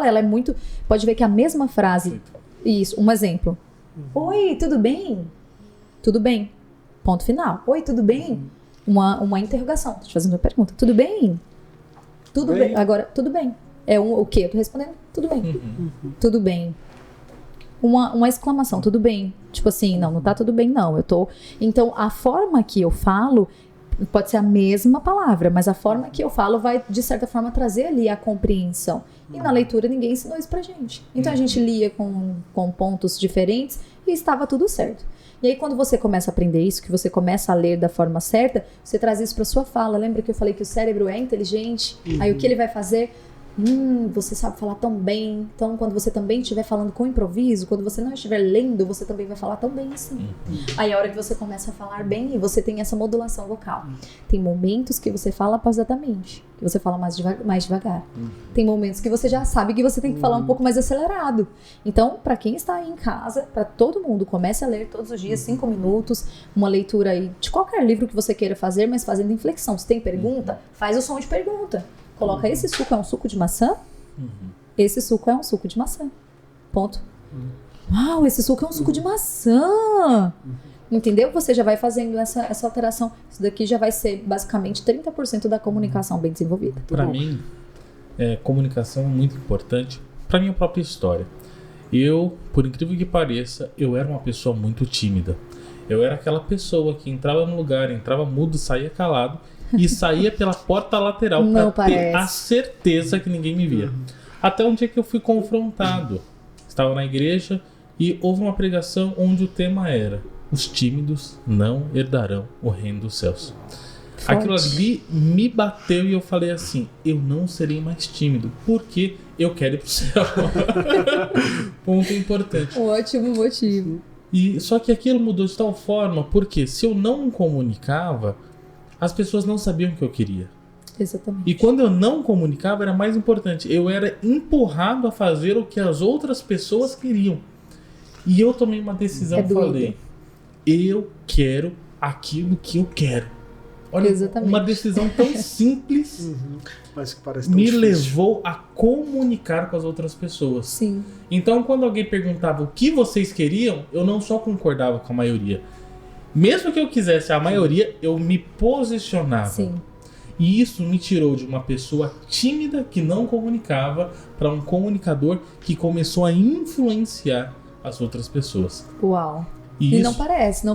Speaker 3: ela é muito... Pode ver que a mesma frase... Isso, um exemplo. Oi, tudo bem? Tudo bem. Ponto final. Oi, tudo bem? Uma interrogação. Tô te fazendo uma pergunta. Tudo bem? Tudo bem. Agora, tudo bem. É o quê? Eu tô respondendo, tudo bem. Tudo bem. uma exclamação, tudo bem? Tipo assim, não tá tudo bem, não. Então, a forma que eu falo pode ser a mesma palavra, mas a forma que eu falo vai, de certa forma, trazer ali a compreensão. E na leitura ninguém ensinou isso pra gente. Então a gente lia com pontos diferentes e estava tudo certo. E aí quando você começa a aprender isso, que você começa a ler da forma certa, você traz isso pra sua fala. Lembra que eu falei que o cérebro é inteligente? Aí o que ele vai fazer? Você sabe falar tão bem. Então quando você também estiver falando com improviso, quando você não estiver lendo, você também vai falar tão bem assim. Aí a hora que você começa a falar bem, e você tem essa modulação vocal. Tem momentos que você fala pausadamente, que você fala mais devagar. Tem momentos que você já sabe que você tem que falar um pouco mais acelerado. Então, para quem está aí em casa, para todo mundo, comece a ler todos os dias 5 minutos, uma leitura aí de qualquer livro que você queira fazer, mas fazendo inflexão. Se tem pergunta, faz o som de pergunta. Coloca, esse suco é um suco de maçã? Esse suco é um suco de maçã. Ponto. Uau, esse suco é um suco de maçã! Entendeu? Você já vai fazendo essa alteração. Isso daqui já vai ser basicamente 30% da comunicação bem desenvolvida.
Speaker 2: Para mim, comunicação é muito importante. Para minha própria história. Eu, por incrível que pareça, eu era uma pessoa muito tímida. Eu era aquela pessoa que entrava no lugar, entrava mudo, saía calado e saía pela porta lateral para ter a certeza que ninguém me via. Até um dia que eu fui confrontado. Estava na igreja e houve uma pregação onde o tema era: os tímidos não herdarão o reino dos céus. Forte. Aquilo ali me bateu e eu falei assim: eu não serei mais tímido, porque eu quero ir pro céu. Ponto importante.
Speaker 3: Ótimo motivo.
Speaker 2: E só que aquilo mudou de tal forma, porque se eu não comunicava, as pessoas não sabiam o que eu queria.
Speaker 3: Exatamente.
Speaker 2: E quando eu não comunicava, era mais importante. Eu era empurrado a fazer o que as outras pessoas queriam. E eu tomei uma decisão, falei: eu quero aquilo que eu quero. Olha, exatamente. Uma decisão tão simples,
Speaker 1: mas que parece tão
Speaker 2: me
Speaker 1: difícil.
Speaker 2: Levou a comunicar com as outras pessoas.
Speaker 3: Sim.
Speaker 2: Então, quando alguém perguntava o que vocês queriam, eu não só concordava com a maioria. Mesmo que eu quisesse a maioria, eu me posicionava.
Speaker 3: Sim.
Speaker 2: E isso me tirou de uma pessoa tímida que não comunicava para um comunicador que começou a influenciar as outras pessoas.
Speaker 3: Uau. E não parece.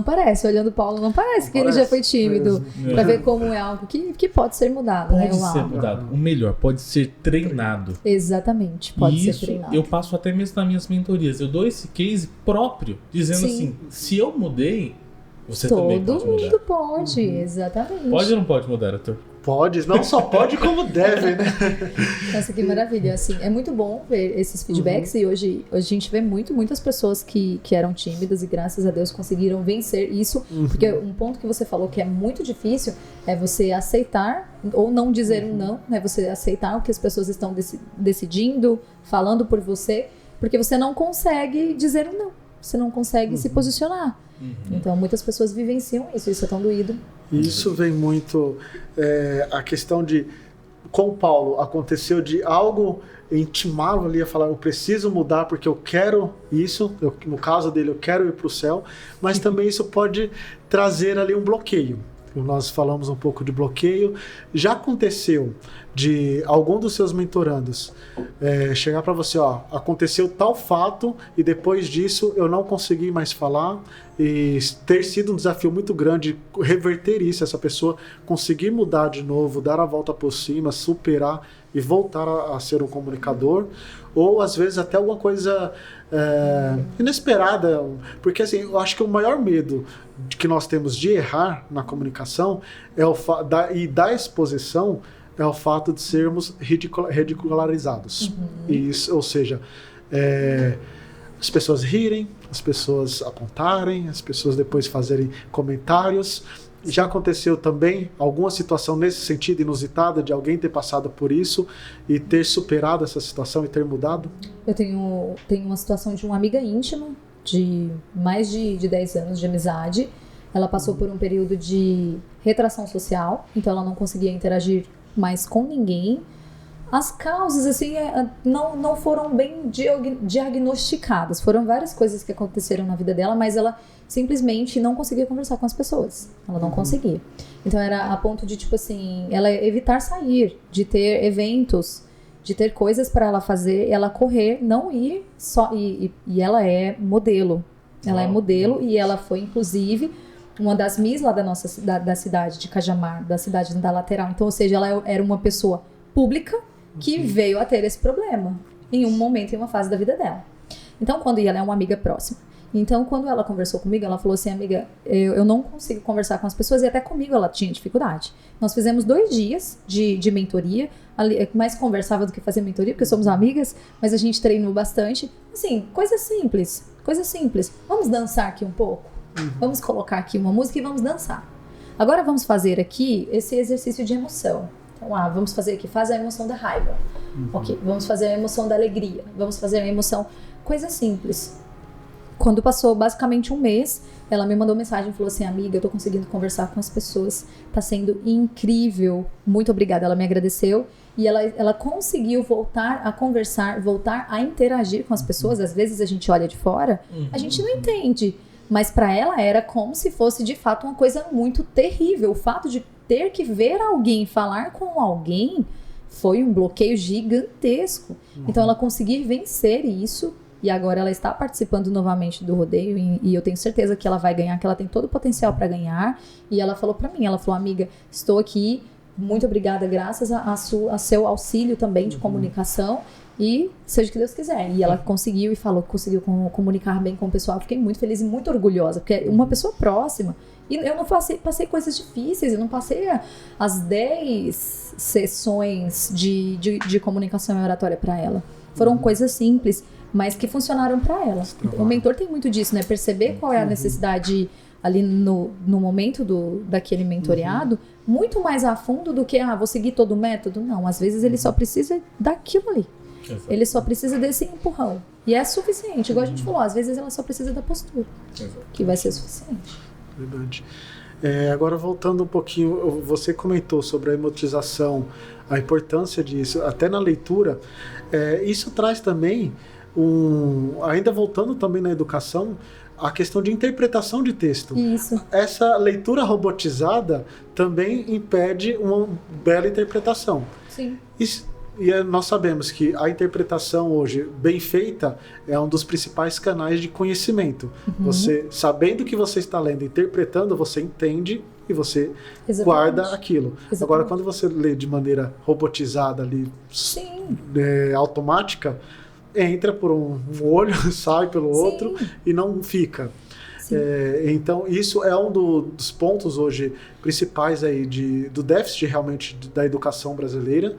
Speaker 3: Olhando o Paulo, não parece que ele já foi tímido. Para ver como é algo que pode ser mudado.
Speaker 2: Pode ser mudado. O melhor, pode ser treinado.
Speaker 3: Exatamente, pode ser treinado.
Speaker 2: Eu passo até mesmo nas minhas mentorias. Eu dou esse case próprio, dizendo assim: se eu mudei, você também pode mudar.
Speaker 3: Todo mundo pode, exatamente.
Speaker 2: Pode ou não pode mudar, Arthur?
Speaker 1: Pode, não só pode como deve, né?
Speaker 3: Nossa, que maravilha. Assim, é muito bom ver esses feedbacks e hoje a gente vê muitas pessoas que eram tímidas e graças a Deus conseguiram vencer isso. Porque um ponto que você falou que é muito difícil é você aceitar ou não dizer um não, né? Você aceitar o que as pessoas estão decidindo, falando por você, porque você não consegue dizer um não. Você não consegue se posicionar. Então muitas pessoas vivenciam isso é tão doído.
Speaker 1: Isso vem muito a questão de, com o Paulo, aconteceu de algo intimá-lo ali a falar: eu preciso mudar porque eu quero isso, no caso dele eu quero ir para o céu, mas também isso pode trazer ali um bloqueio. Nós falamos um pouco de bloqueio. Já aconteceu de algum dos seus mentorandos chegar para você: aconteceu tal fato e depois disso eu não consegui mais falar, e ter sido um desafio muito grande reverter isso, essa pessoa conseguir mudar de novo, dar a volta por cima, superar e voltar a ser um comunicador, ou às vezes até alguma coisa inesperada, porque assim, eu acho que o maior medo que nós temos de errar na comunicação e da exposição é o fato de sermos ridicularizados. Isso, ou seja, as pessoas rirem, as pessoas apontarem, as pessoas depois fazerem comentários. Já aconteceu também alguma situação nesse sentido inusitada de alguém ter passado por isso e ter superado essa situação e ter mudado?
Speaker 3: Eu tenho uma situação de uma amiga íntima de mais de 10 anos de amizade. Ela passou por um período de retração social, então ela não conseguia interagir mais com ninguém. As causas, assim, não foram bem diagnosticadas. Foram várias coisas que aconteceram na vida dela, mas ela simplesmente não conseguia conversar com as pessoas. Ela não conseguia. Então era a ponto de, tipo assim, ela evitar sair, de ter eventos de ter coisas para ela fazer, ela correr, não ir só. E ela é modelo. Ela é modelo e ela foi, inclusive, uma das Miss lá da cidade de Cajamar, da cidade da Lateral. Então, ou seja, ela era uma pessoa pública que veio a ter esse problema em um momento, em uma fase da vida dela. Então, ela é uma amiga próxima. Então, quando ela conversou comigo, ela falou assim, amiga, eu não consigo conversar com as pessoas, e até comigo ela tinha dificuldade. Nós fizemos 2 dias de mentoria, mais conversava do que fazer mentoria, porque somos amigas, mas a gente treinou bastante. Assim, coisa simples. Vamos dançar aqui um pouco? Vamos colocar aqui uma música e vamos dançar. Agora vamos fazer aqui esse exercício de emoção. Então, vamos fazer aqui, faz a emoção da raiva. Ok, vamos fazer a emoção da alegria. Vamos fazer a emoção... Coisa simples. Quando passou basicamente um mês, ela me mandou mensagem e falou assim, amiga, eu tô conseguindo conversar com as pessoas, tá sendo incrível, muito obrigada. Ela me agradeceu e ela conseguiu voltar a conversar, voltar a interagir com as pessoas. Às vezes a gente olha de fora, a gente não entende, mas para ela era como se fosse de fato uma coisa muito terrível. O fato de ter que ver alguém, falar com alguém, foi um bloqueio gigantesco. Então ela conseguiu vencer isso. E agora ela está participando novamente do rodeio e eu tenho certeza que ela vai ganhar, que ela tem todo o potencial para ganhar. E ela falou para mim, ela falou, amiga, estou aqui, muito obrigada, graças a seu auxílio também de comunicação e seja o que Deus quiser. E ela conseguiu e falou que conseguiu comunicar bem com o pessoal. Fiquei muito feliz e muito orgulhosa, porque é uma pessoa próxima. E eu não passei coisas difíceis, eu não passei as 10 sessões de comunicação e oratória para ela. Foram coisas simples, mas que funcionaram para ela. O mentor tem muito disso, né? Perceber qual é a necessidade ali no momento daquele mentoreado, muito mais a fundo do que, vou seguir todo o método. Não, às vezes ele só precisa daquilo ali. Exato. Ele só precisa desse empurrão. E é suficiente, igual a gente falou, às vezes ela só precisa da postura, que vai ser suficiente.
Speaker 1: Verdade. Agora voltando um pouquinho, você comentou sobre a emotização, a importância disso, até na leitura, isso traz também ainda voltando também na educação, a questão de interpretação de texto.
Speaker 3: Isso.
Speaker 1: Essa leitura robotizada também impede uma bela interpretação.
Speaker 3: Sim.
Speaker 1: Nós sabemos que a interpretação hoje, bem feita, é um dos principais canais de conhecimento. Você, sabendo o que você está lendo, interpretando, você entende e você guarda aquilo. Exatamente. Agora, quando você lê de maneira robotizada, ali, automática, entra por um olho, sai pelo outro e não fica. Então, isso é um dos pontos hoje principais aí do déficit realmente da educação brasileira,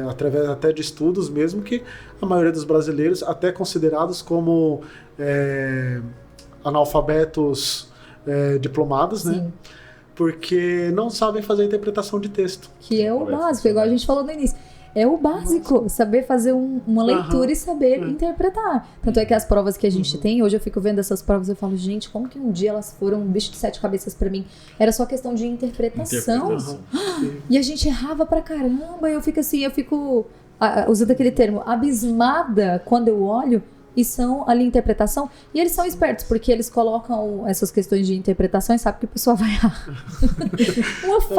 Speaker 1: através até de estudos mesmo, que a maioria dos brasileiros, até considerados como analfabetos diplomados, né? Porque não sabem fazer a interpretação de texto.
Speaker 3: Que é o básico, igual a gente falou no início. É o básico, saber fazer uma leitura e saber interpretar. Tanto é que as provas que a gente tem, hoje eu fico vendo essas provas e eu falo, gente, como que um dia elas foram um bicho de 7 cabeças pra mim? Era só questão de interpretação. E a gente errava pra caramba, eu fico usando aquele termo, abismada quando eu olho. E são ali interpretação, e eles são espertos, porque eles colocam essas questões de interpretação e sabem que o pessoal vai errar.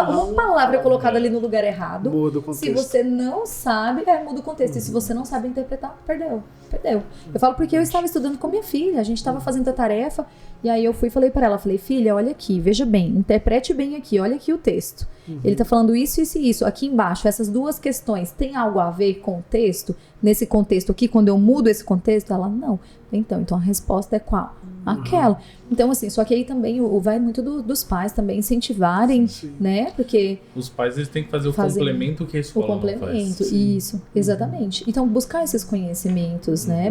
Speaker 3: uma palavra colocada ali no lugar errado,
Speaker 1: muda o contexto.
Speaker 3: Se você não sabe, muda o contexto. E se você não sabe interpretar, perdeu. Eu falo porque eu estava estudando com minha filha, a gente estava fazendo a tarefa, e aí eu falei para ela, filha, olha aqui, veja bem, interprete bem aqui, olha aqui o texto. Ele está falando isso, isso e isso. Aqui embaixo, essas duas questões, tem algo a ver com o texto? Nesse contexto aqui, quando eu mudo esse contexto, ela não. Então a resposta é qual? Aquela. Então, assim, só que aí também vai muito dos pais também incentivarem, né? Porque
Speaker 2: os pais, eles têm que fazer o complemento que a escola não faz. O complemento,
Speaker 3: isso, exatamente. Então, buscar esses conhecimentos, né?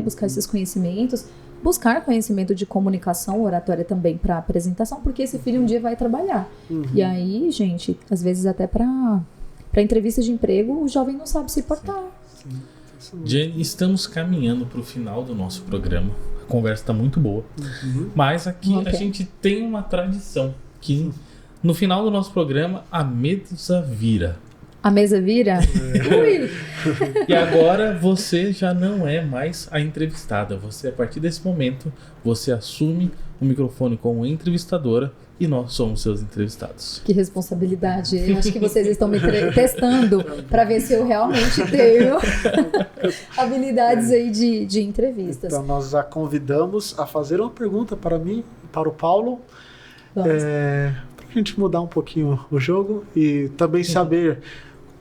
Speaker 3: Buscar conhecimento de comunicação, oratória também para apresentação, porque esse filho um dia vai trabalhar. E aí, gente, às vezes até para entrevista de emprego, o jovem não sabe se portar.
Speaker 2: Jenny, estamos caminhando para o final do nosso programa. A conversa está muito boa. Mas aqui a gente tem uma tradição que no final do nosso programa a mesa vira.
Speaker 3: A mesa vira? Ui.
Speaker 2: E agora você já não é mais a entrevistada. Você, a partir desse momento, você assume o microfone como entrevistadora e nós somos seus entrevistados.
Speaker 3: Que responsabilidade. Eu acho que vocês estão me testando para ver se eu realmente tenho habilidades aí de entrevistas.
Speaker 1: Então, nós a convidamos a fazer uma pergunta para mim e para o Paulo, para a gente mudar um pouquinho o jogo e também saber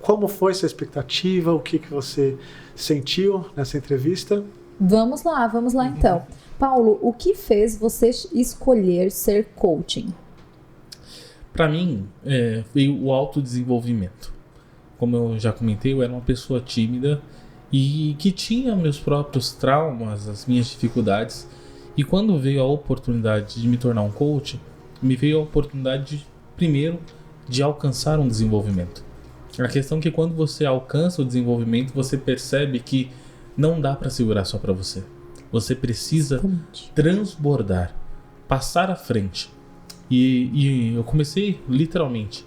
Speaker 1: como foi sua expectativa, o que você sentiu nessa entrevista.
Speaker 3: Vamos lá então. Paulo, o que fez você escolher ser coaching?
Speaker 2: Para mim, veio o autodesenvolvimento. Como eu já comentei, eu era uma pessoa tímida e que tinha meus próprios traumas, as minhas dificuldades. E quando veio a oportunidade de me tornar um coach, me veio a oportunidade, primeiro, de alcançar um desenvolvimento. A questão é que quando você alcança o desenvolvimento, você percebe que não dá para segurar só para você. Você precisa transbordar, passar à frente. E eu comecei literalmente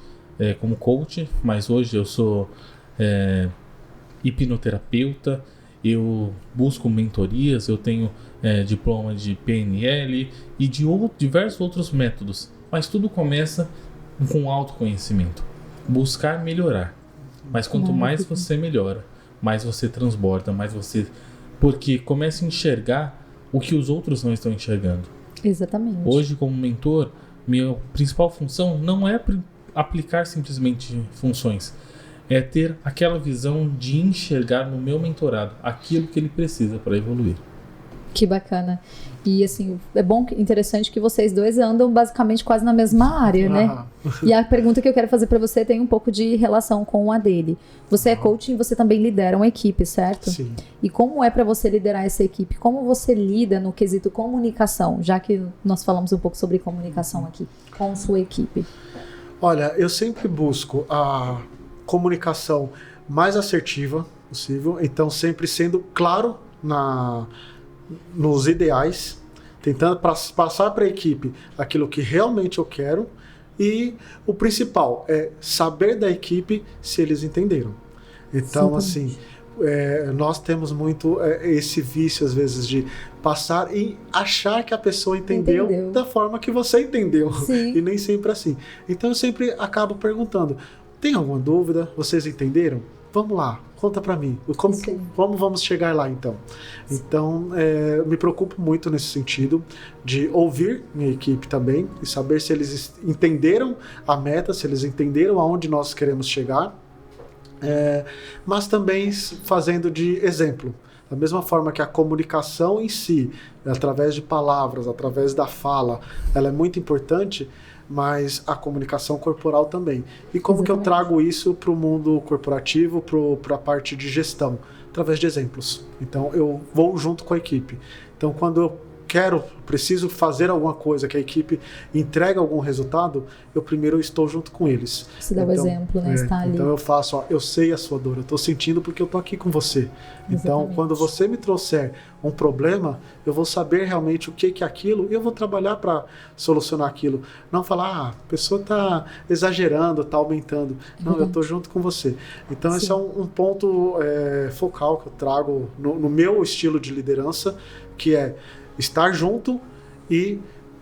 Speaker 2: como coach, mas hoje eu sou hipnoterapeuta, eu busco mentorias, eu tenho diploma de PNL e de diversos outros métodos. Mas tudo começa com autoconhecimento, buscar melhorar. Mas quanto mais você melhora, mais você transborda, mais você... Porque começa a enxergar o que os outros não estão enxergando.
Speaker 3: Exatamente.
Speaker 2: Hoje, como mentor, minha principal função não é aplicar simplesmente funções. É ter aquela visão de enxergar no meu mentorado aquilo que ele precisa para evoluir.
Speaker 3: Que bacana. E assim, é bom, interessante que vocês dois andam basicamente quase na mesma área, né? E a pergunta que eu quero fazer para você tem um pouco de relação com a dele. Você é coaching e você também lidera uma equipe, certo?
Speaker 1: Sim.
Speaker 3: E como é para você liderar essa equipe? Como você lida no quesito comunicação? Já que nós falamos um pouco sobre comunicação aqui, com sua equipe.
Speaker 1: Olha, eu sempre busco a comunicação mais assertiva possível, então sempre sendo claro nos ideais, tentando passar para a equipe aquilo que realmente eu quero, e o principal é saber da equipe se eles entenderam. Então, assim, nós temos muito esse vício, às vezes, de passar e achar que a pessoa entendeu da forma que você entendeu.
Speaker 3: Sim.
Speaker 1: E nem sempre assim. Então, eu sempre acabo perguntando, tem alguma dúvida? Vocês entenderam? Vamos lá, conta pra mim. Como vamos chegar lá, então? Sim. Então, me preocupo muito nesse sentido de ouvir minha equipe também e saber se eles entenderam a meta, se eles entenderam aonde nós queremos chegar, mas também fazendo de exemplo. Da mesma forma que a comunicação em si, através de palavras, através da fala, ela é muito importante, mas a comunicação corporal também. E como que eu trago isso para o mundo corporativo, para a parte de gestão? Através de exemplos. Então, eu vou junto com a equipe. Então, quando eu preciso fazer alguma coisa, que a equipe entregue algum resultado, eu primeiro estou junto com eles.
Speaker 3: Você dá o exemplo, né? Está ali.
Speaker 1: Então eu faço, eu sei a sua dor, eu estou sentindo porque eu estou aqui com você.
Speaker 3: Exatamente.
Speaker 1: Então, quando você me trouxer um problema, eu vou saber realmente o que é aquilo e eu vou trabalhar para solucionar aquilo. Não falar, a pessoa está exagerando, está aumentando. Não, eu estou junto com você. Então, esse é um ponto focal que eu trago no meu estilo de liderança, que é estar junto e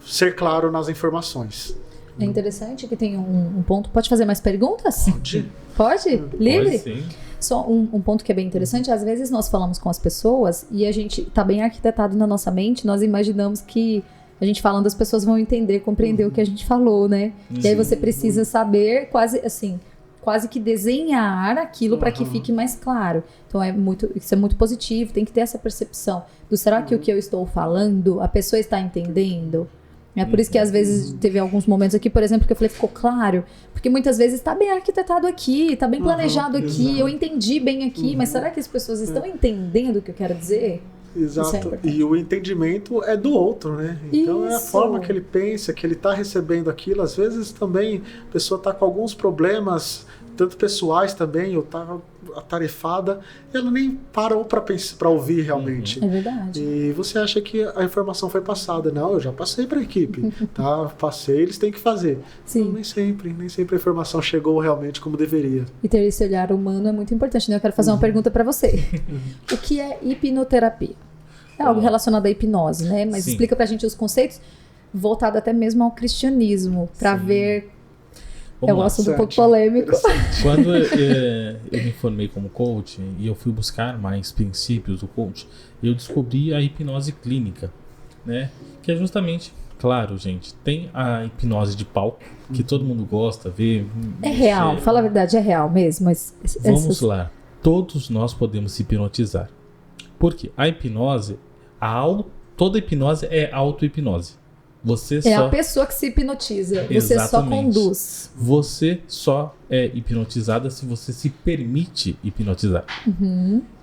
Speaker 1: ser claro nas informações.
Speaker 3: É interessante que tem um ponto... Pode fazer mais perguntas?
Speaker 1: Pode.
Speaker 3: Pode? Livre?
Speaker 2: Pode, sim.
Speaker 3: Só um ponto que é bem interessante. Às vezes nós falamos com as pessoas e a gente está bem arquitetado na nossa mente, nós imaginamos que a gente falando, as pessoas vão entender, compreender o que a gente falou, né? E aí você precisa saber quase que desenhar aquilo para que fique mais claro. Então isso é muito positivo, tem que ter essa percepção do será que o que eu estou falando, a pessoa está entendendo? É por isso que às vezes teve alguns momentos aqui, por exemplo, que eu falei, ficou claro, porque muitas vezes está bem arquitetado aqui, está bem planejado aqui, exato. Eu entendi bem aqui, mas será que as pessoas estão entendendo o que eu quero dizer?
Speaker 1: Exato, e o entendimento é do outro, né? Então é a forma que ele pensa, que ele está recebendo aquilo. Às vezes também a pessoa está com alguns problemas tanto pessoais também, eu estava atarefada, e ela nem parou para ouvir realmente.
Speaker 3: É verdade.
Speaker 1: E você acha que a informação foi passada? Não, eu já passei para a equipe, tá? Passei, eles têm que fazer.
Speaker 3: Sim.
Speaker 1: Então, nem sempre a informação chegou realmente como deveria.
Speaker 3: E ter esse olhar humano é muito importante, né? Eu quero fazer uma pergunta para você. O que é hipnoterapia? É algo relacionado à hipnose, né? Mas
Speaker 2: Sim.
Speaker 3: explica pra gente os conceitos, voltado até mesmo ao cristianismo, para
Speaker 2: Sim.
Speaker 3: ver.
Speaker 2: Vamos
Speaker 3: É um
Speaker 2: lá.
Speaker 3: assunto um pouco polêmico.
Speaker 2: Quando eu me formei como coach e eu fui buscar mais princípios do coach, eu descobri a hipnose clínica, né? Que é justamente, claro, gente, tem a hipnose de palco, que todo mundo gosta, vê.
Speaker 3: É real, fala a verdade, é real mesmo. Mas
Speaker 2: Vamos lá. Todos nós podemos se hipnotizar. Porque a hipnose, toda hipnose é auto-hipnose. Você
Speaker 3: É
Speaker 2: só...
Speaker 3: a pessoa que se hipnotiza, você só
Speaker 2: Exatamente.
Speaker 3: conduz.
Speaker 2: Você só é hipnotizada se você se permite hipnotizar.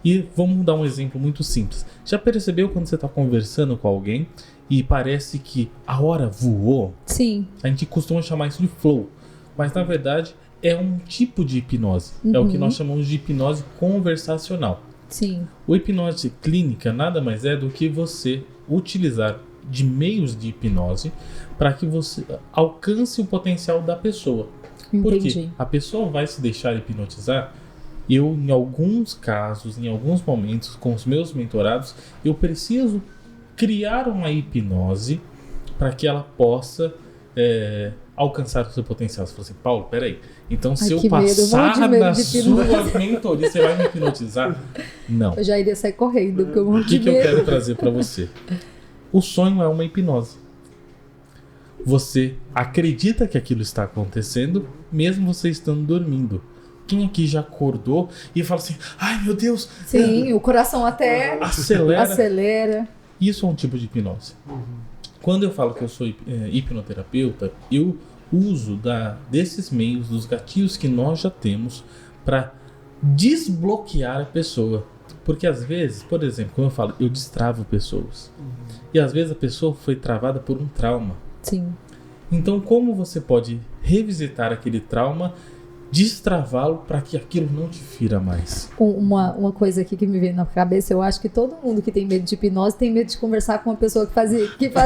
Speaker 2: E vamos dar um exemplo muito simples. Já percebeu quando você está conversando com alguém e parece que a hora voou?
Speaker 3: Sim.
Speaker 2: A gente costuma chamar isso de flow. Mas na verdade é um tipo de hipnose. É o que nós chamamos de hipnose conversacional.
Speaker 3: Sim.
Speaker 2: O hipnose clínica nada mais é do que você utilizar de meios de hipnose para que você alcance o potencial da pessoa. Porque
Speaker 3: Entendi.
Speaker 2: a pessoa vai se deixar hipnotizar. Eu, em alguns casos, em alguns momentos, com os meus mentorados, eu preciso criar uma hipnose para que ela possa alcançar o seu potencial. Você fala assim, Paulo, peraí, então se eu
Speaker 3: que medo,
Speaker 2: passar
Speaker 3: morro de medo
Speaker 2: na
Speaker 3: de
Speaker 2: sua
Speaker 3: hipnose.
Speaker 2: mentoria, você vai me hipnotizar? Não.
Speaker 3: Eu já iria sair correndo, porque eu morro
Speaker 2: O
Speaker 3: de
Speaker 2: que eu
Speaker 3: medo.
Speaker 2: quero trazer para você? O sonho é uma hipnose. Você acredita que aquilo está acontecendo, mesmo você estando dormindo. Quem aqui já acordou e fala assim, ai meu Deus,
Speaker 3: Sim, o coração até acelera.
Speaker 2: Isso é um tipo de hipnose. Quando eu falo que eu sou hipnoterapeuta, eu uso desses meios, dos gatilhos que nós já temos para desbloquear a pessoa. Porque às vezes, por exemplo, como eu falo, eu destravo pessoas. E às vezes a pessoa foi travada por um trauma.
Speaker 3: Sim.
Speaker 2: Então como você pode revisitar aquele trauma, destravá-lo para que aquilo não te fira mais?
Speaker 3: Uma coisa aqui que me veio na cabeça, eu acho que todo mundo que tem medo de hipnose tem medo de conversar com uma pessoa que faz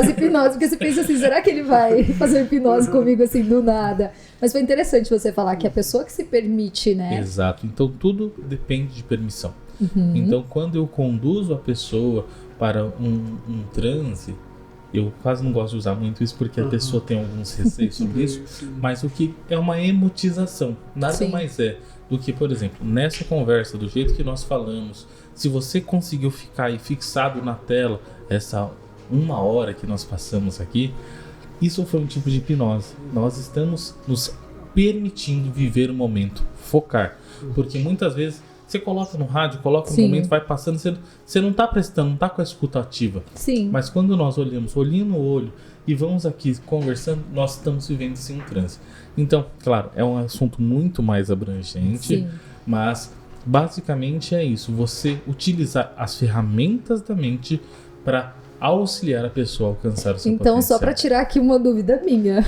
Speaker 3: hipnose, porque você pensa assim, será que ele vai fazer hipnose comigo assim do nada? Mas foi interessante você falar que a pessoa que se permite, né?
Speaker 2: Exato, então tudo depende de permissão. Então quando eu conduzo a pessoa para um transe, eu quase não gosto de usar muito isso porque a pessoa tem alguns receios sobre isso, mas o que é uma emotização, nada mais é do que, por exemplo, nessa conversa, do jeito que nós falamos, se você conseguiu ficar aí fixado na tela essa 1 hora que nós passamos aqui, isso foi um tipo de hipnose. Nós estamos nos permitindo viver o momento, focar, porque muitas vezes você coloca no rádio, coloca no momento, vai passando, você não está prestando, não está com a escuta ativa.
Speaker 3: Sim.
Speaker 2: Mas quando nós olhamos, olhinho no olho, e vamos aqui conversando, nós estamos vivendo sim um transe. Então, claro, é um assunto muito mais abrangente, mas basicamente é isso. Você utilizar as ferramentas da mente para auxiliar a pessoa a alcançar o seu
Speaker 3: Então,
Speaker 2: potencial.
Speaker 3: só para tirar aqui uma dúvida minha.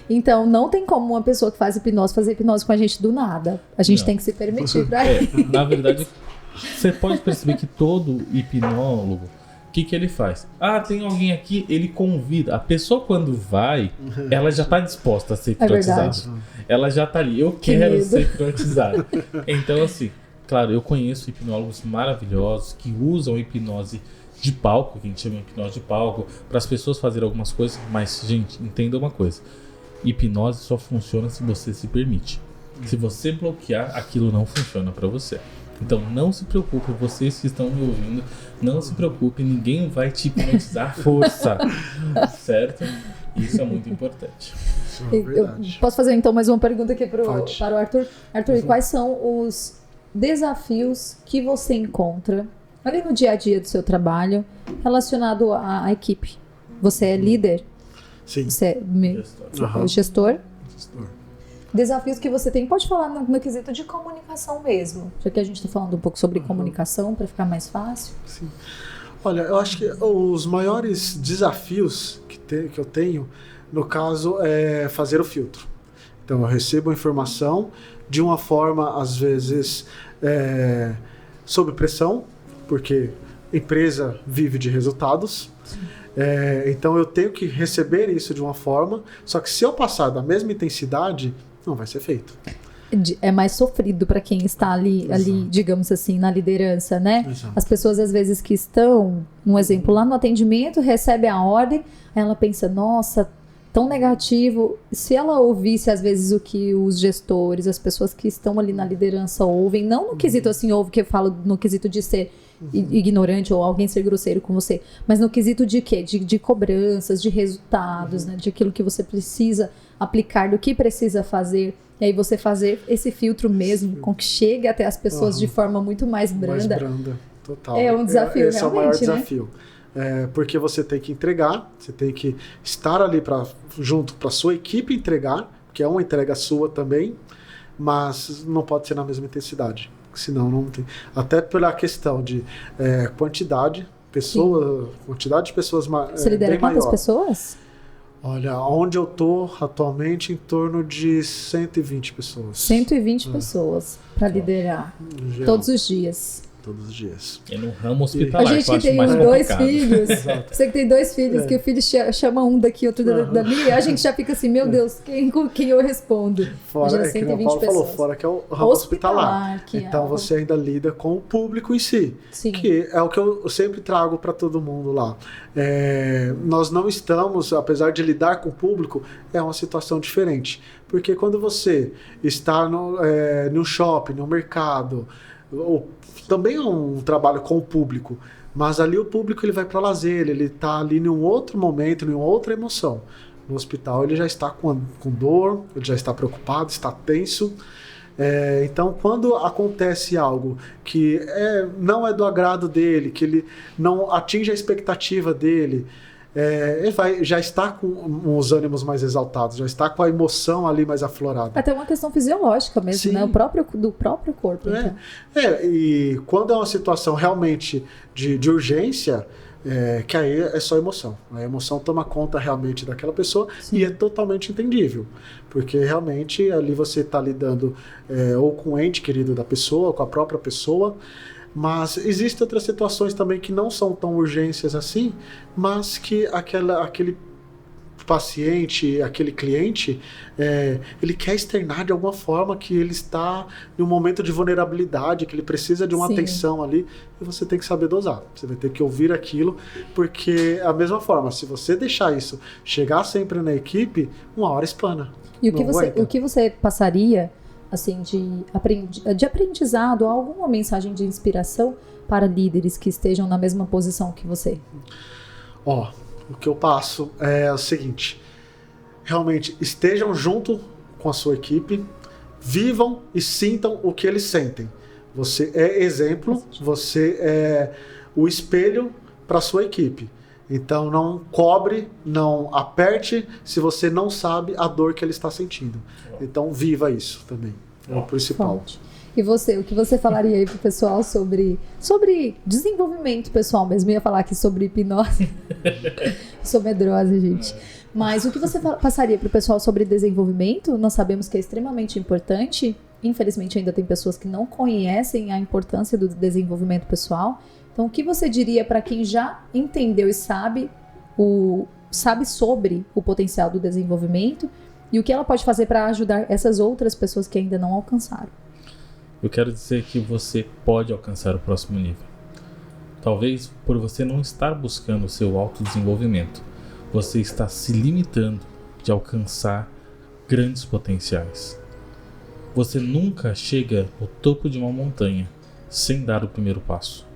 Speaker 3: Então, não tem como uma pessoa que faz hipnose fazer hipnose com a gente do nada. A gente tem que se permitir pra
Speaker 2: Na verdade, você pode perceber que todo hipnólogo, o que ele faz? Ah, tem alguém aqui, ele convida. A pessoa quando vai, ela já está disposta a ser hipnotizada. Ela já está ali, eu quero ser hipnotizada. Então, assim, claro, eu conheço hipnólogos maravilhosos que usam hipnose de palco, que a gente chama de hipnose de palco, para as pessoas fazerem algumas coisas, mas, gente, entenda uma coisa. Hipnose só funciona se você se permite. Se você bloquear, aquilo não funciona para você. Então não se preocupe, vocês que estão me ouvindo, não se preocupe, ninguém vai te hipnotizar à força, certo? Isso é muito importante.
Speaker 3: Eu posso fazer então mais uma pergunta aqui para o Arthur? Arthur, e quais são os desafios que você encontra ali no dia a dia do seu trabalho relacionado à equipe? Você é líder?
Speaker 1: Sim.
Speaker 3: Você é gestor? Desafios que você tem, pode falar no quesito de comunicação mesmo, já que a gente está falando um pouco sobre comunicação para ficar mais fácil.
Speaker 1: Sim. Olha, eu acho que os maiores desafios que eu tenho, no caso, é fazer o filtro. Então eu recebo a informação de uma forma, às vezes, sob pressão, porque a empresa vive de resultados. Então eu tenho que receber isso de uma forma, só que se eu passar da mesma intensidade, não vai ser feito.
Speaker 3: É mais sofrido para quem está ali, digamos assim, na liderança, né?
Speaker 1: Exato.
Speaker 3: As pessoas, às vezes, que estão, um exemplo, lá no atendimento, recebe a ordem, aí ela pensa, nossa, tão negativo. Se ela ouvisse, às vezes, o que os gestores, as pessoas que estão ali na liderança ouvem, não no quesito assim, ouve que eu falo no quesito de ser ignorante ou alguém ser grosseiro com você, mas no quesito de quê? De cobranças, de resultados, né? De aquilo que você precisa aplicar, do que precisa fazer. E aí você fazer esse filtro mesmo, com que chegue até as pessoas de forma muito mais branda.
Speaker 1: Mais branda, total.
Speaker 3: É um desafio,
Speaker 1: esse
Speaker 3: realmente,
Speaker 1: é o maior
Speaker 3: né?
Speaker 1: desafio. Porque você tem que entregar, você tem que estar ali junto para sua equipe entregar, que é uma entrega sua também, mas não pode ser na mesma intensidade, senão não tem. Até pela questão de quantidade de pessoas
Speaker 3: Você lidera quantas pessoas?
Speaker 1: Olha, onde eu tô atualmente, em torno de 120 pessoas.
Speaker 3: 120 pessoas para liderar todos os dias.
Speaker 1: Todos os dias.
Speaker 2: E no ramo hospitalar,
Speaker 3: a gente que tem
Speaker 2: mais
Speaker 3: dois
Speaker 2: complicado.
Speaker 3: filhos, você que tem dois filhos, que o filho chama um daqui, outro dali, a gente já fica assim, meu Deus, com quem eu respondo?
Speaker 1: Fora,
Speaker 3: Imagina,
Speaker 1: que o
Speaker 3: 120
Speaker 1: Paulo
Speaker 3: pessoas.
Speaker 1: falou, fora que é o ramo hospitalar.
Speaker 3: Que
Speaker 1: então você ainda lida com o público em si.
Speaker 3: Sim.
Speaker 1: Que é o que eu sempre trago para todo mundo lá. Nós não estamos, apesar de lidar com o público, é uma situação diferente. Porque quando você está no shopping, no mercado, também é um trabalho com o público, mas ali o público ele vai para lazer, ele está ali em um outro momento, em uma outra emoção. No hospital ele já está com dor, ele já está preocupado, está tenso. Então quando acontece algo que não é do agrado dele, que ele não atinge a expectativa dele, ele já está com os ânimos mais exaltados, já está com a emoção ali mais aflorada.
Speaker 3: Até uma questão fisiológica mesmo,
Speaker 1: Sim.
Speaker 3: né? Do próprio corpo. Então.
Speaker 1: E quando é uma situação realmente de urgência, que aí é só emoção. A emoção toma conta realmente daquela pessoa. Sim. E é totalmente entendível. Porque realmente ali você está lidando ou com o ente querido da pessoa, ou com a própria pessoa. Mas existem outras situações também que não são tão urgências assim, mas que aquele paciente, aquele cliente, ele quer externar de alguma forma que ele está em um momento de vulnerabilidade, que ele precisa de uma
Speaker 3: Sim.
Speaker 1: atenção ali, e você tem que saber dosar. Você vai ter que ouvir aquilo, porque a mesma forma, se você deixar isso chegar sempre na equipe, uma hora espana.
Speaker 3: E o que você passaria assim, de aprendizado, alguma mensagem de inspiração para líderes que estejam na mesma posição que você?
Speaker 1: O que eu passo é o seguinte: realmente estejam junto com a sua equipe, vivam e sintam o que eles sentem. Você é exemplo, você é o espelho para a sua equipe. Então não cobre, não aperte se você não sabe a dor que ele está sentindo. Então viva isso também, é o principal.
Speaker 3: Forte. E você, o que você falaria aí pro pessoal sobre desenvolvimento pessoal mesmo? Eu ia falar aqui sobre hipnose. Sou medrosa, gente. Mas o que você passaria pro pessoal sobre desenvolvimento? Nós sabemos que é extremamente importante. Infelizmente ainda tem pessoas que não conhecem a importância do desenvolvimento pessoal. Então, o que você diria para quem já entendeu e sabe sobre o potencial do desenvolvimento e o que ela pode fazer para ajudar essas outras pessoas que ainda não alcançaram?
Speaker 2: Eu quero dizer que você pode alcançar o próximo nível. Talvez por você não estar buscando o seu autodesenvolvimento, você está se limitando de alcançar grandes potenciais. Você nunca chega ao topo de uma montanha sem dar o primeiro passo.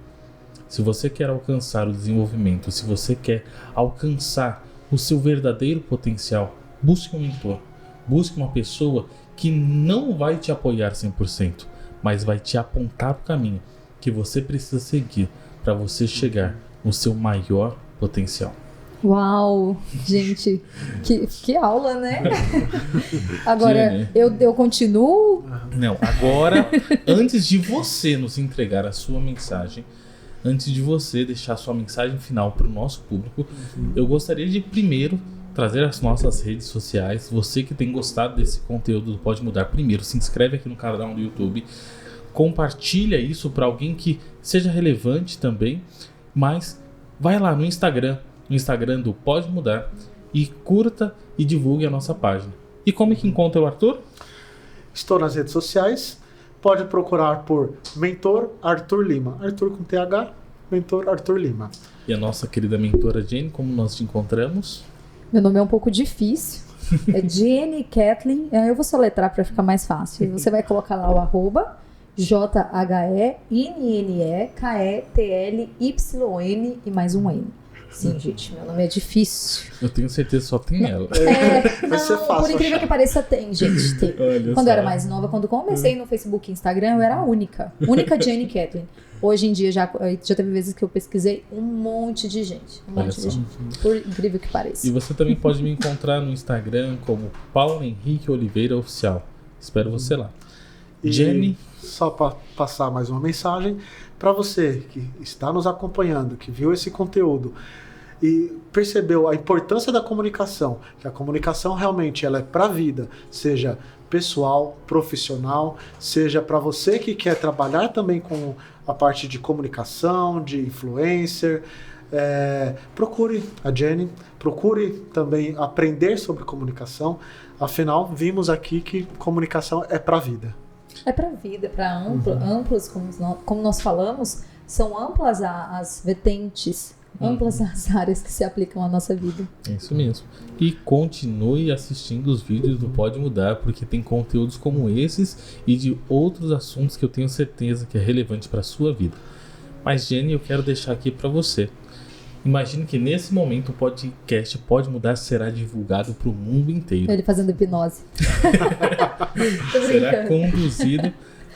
Speaker 2: Se você quer alcançar o desenvolvimento, se você quer alcançar o seu verdadeiro potencial, busque um mentor. Busque uma pessoa que não vai te apoiar 100%, mas vai te apontar o caminho que você precisa seguir para você chegar no seu maior potencial.
Speaker 3: Uau, gente, que aula, né? Agora, eu continuo?
Speaker 2: Não, agora, antes de você nos entregar a sua mensagem, antes de você deixar a sua mensagem final para o nosso público, eu gostaria de primeiro trazer as nossas redes sociais. Você que tem gostado desse conteúdo do Pode Mudar, primeiro se inscreve aqui no canal do YouTube, compartilha isso para alguém que seja relevante também, mas vai lá no Instagram do Pode Mudar e curta e divulgue a nossa página. E como é que encontra o Arthur?
Speaker 1: Estou nas redes sociais, pode procurar por Mentor Arthur Lima, Arthur com TH, Mentor Arthur Lima.
Speaker 2: E a nossa querida mentora Jenny, como nós te encontramos?
Speaker 3: Meu nome é um pouco difícil. É Jenny Kathleen. Eu vou soletrar para ficar mais fácil. Você vai colocar lá o arroba JHENNEKETLYN e mais um N. Sim, gente, meu nome é difícil.
Speaker 2: Eu tenho certeza que só tem ela.
Speaker 1: Vai ser fácil
Speaker 3: por incrível
Speaker 1: achar.
Speaker 3: que pareça, tem, gente. Tem.
Speaker 2: Olha
Speaker 3: Quando
Speaker 2: só.
Speaker 3: eu era mais nova, quando comecei no Facebook e Instagram, eu era a única Jenny Kathleen. Hoje em dia, já teve vezes que eu pesquisei um monte de gente.
Speaker 2: Olha só.
Speaker 3: Por incrível que pareça.
Speaker 2: E você também pode me encontrar no Instagram como Paulo Henrique Oliveira Oficial. Espero você lá.
Speaker 1: E
Speaker 2: Jenny,
Speaker 1: só para passar mais uma mensagem para você que está nos acompanhando, que viu esse conteúdo e percebeu a importância da comunicação, que a comunicação realmente ela é para a vida, seja pessoal, profissional, seja para você que quer trabalhar também com a parte de comunicação, de influencer, procure a Jenny, procure também aprender sobre comunicação, afinal vimos aqui que comunicação é para a vida.
Speaker 3: É para a vida, para amplos, como nós falamos, são amplas as vertentes, amplas as áreas que se aplicam à nossa vida.
Speaker 2: é isso mesmo. E continue assistindo os vídeos do Pode Mudar, porque tem conteúdos como esses e de outros assuntos que eu tenho certeza que é relevante para a sua vida. Mas, Jenny, eu quero deixar aqui para você. Imagine que nesse momento o podcast Pode Mudar será divulgado para o mundo inteiro.
Speaker 3: Ele fazendo hipnose. Tô
Speaker 2: Será
Speaker 3: brincando.
Speaker 2: conduzido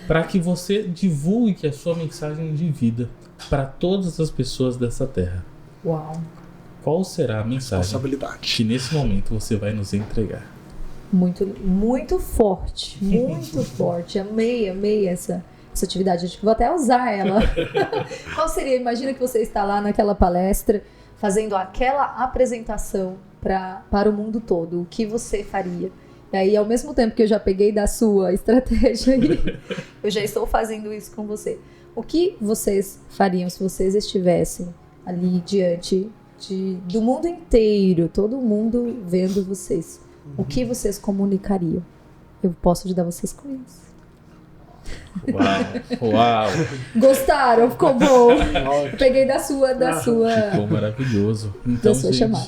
Speaker 2: para que você divulgue a sua mensagem de vida para todas as pessoas dessa terra.
Speaker 3: Uau.
Speaker 2: Qual será a mensagem
Speaker 1: Responsabilidade.
Speaker 2: que nesse momento você vai nos entregar?
Speaker 3: Muito, muito forte. Muito forte. Amei essa atividade. Acho que vou até usar ela. Qual seria? Imagina que você está lá naquela palestra, fazendo aquela apresentação para o mundo todo. O que você faria? E aí, ao mesmo tempo que eu já peguei da sua estratégia, eu já estou fazendo isso com você. O que vocês fariam se vocês estivessem ali diante do mundo inteiro, todo mundo vendo vocês? O que vocês comunicariam? Eu posso ajudar vocês com isso.
Speaker 2: Uau!
Speaker 3: Gostaram? Ficou bom? Peguei da sua.
Speaker 2: Ficou maravilhoso. Então,
Speaker 3: Da sua
Speaker 2: gente,
Speaker 3: chamada.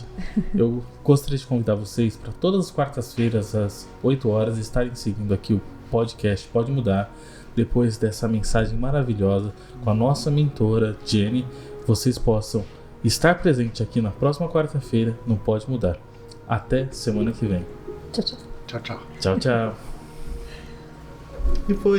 Speaker 2: eu gostaria de convidar vocês para todas as quartas-feiras, às 8 horas, estarem seguindo aqui o podcast Pode Mudar. Depois dessa mensagem maravilhosa com a nossa mentora Jenny, vocês possam estar presentes aqui na próxima quarta-feira no Pode Mudar. Até semana que vem.
Speaker 3: Tchau, tchau.
Speaker 1: Tchau, tchau.
Speaker 2: Tchau, tchau.
Speaker 1: E foi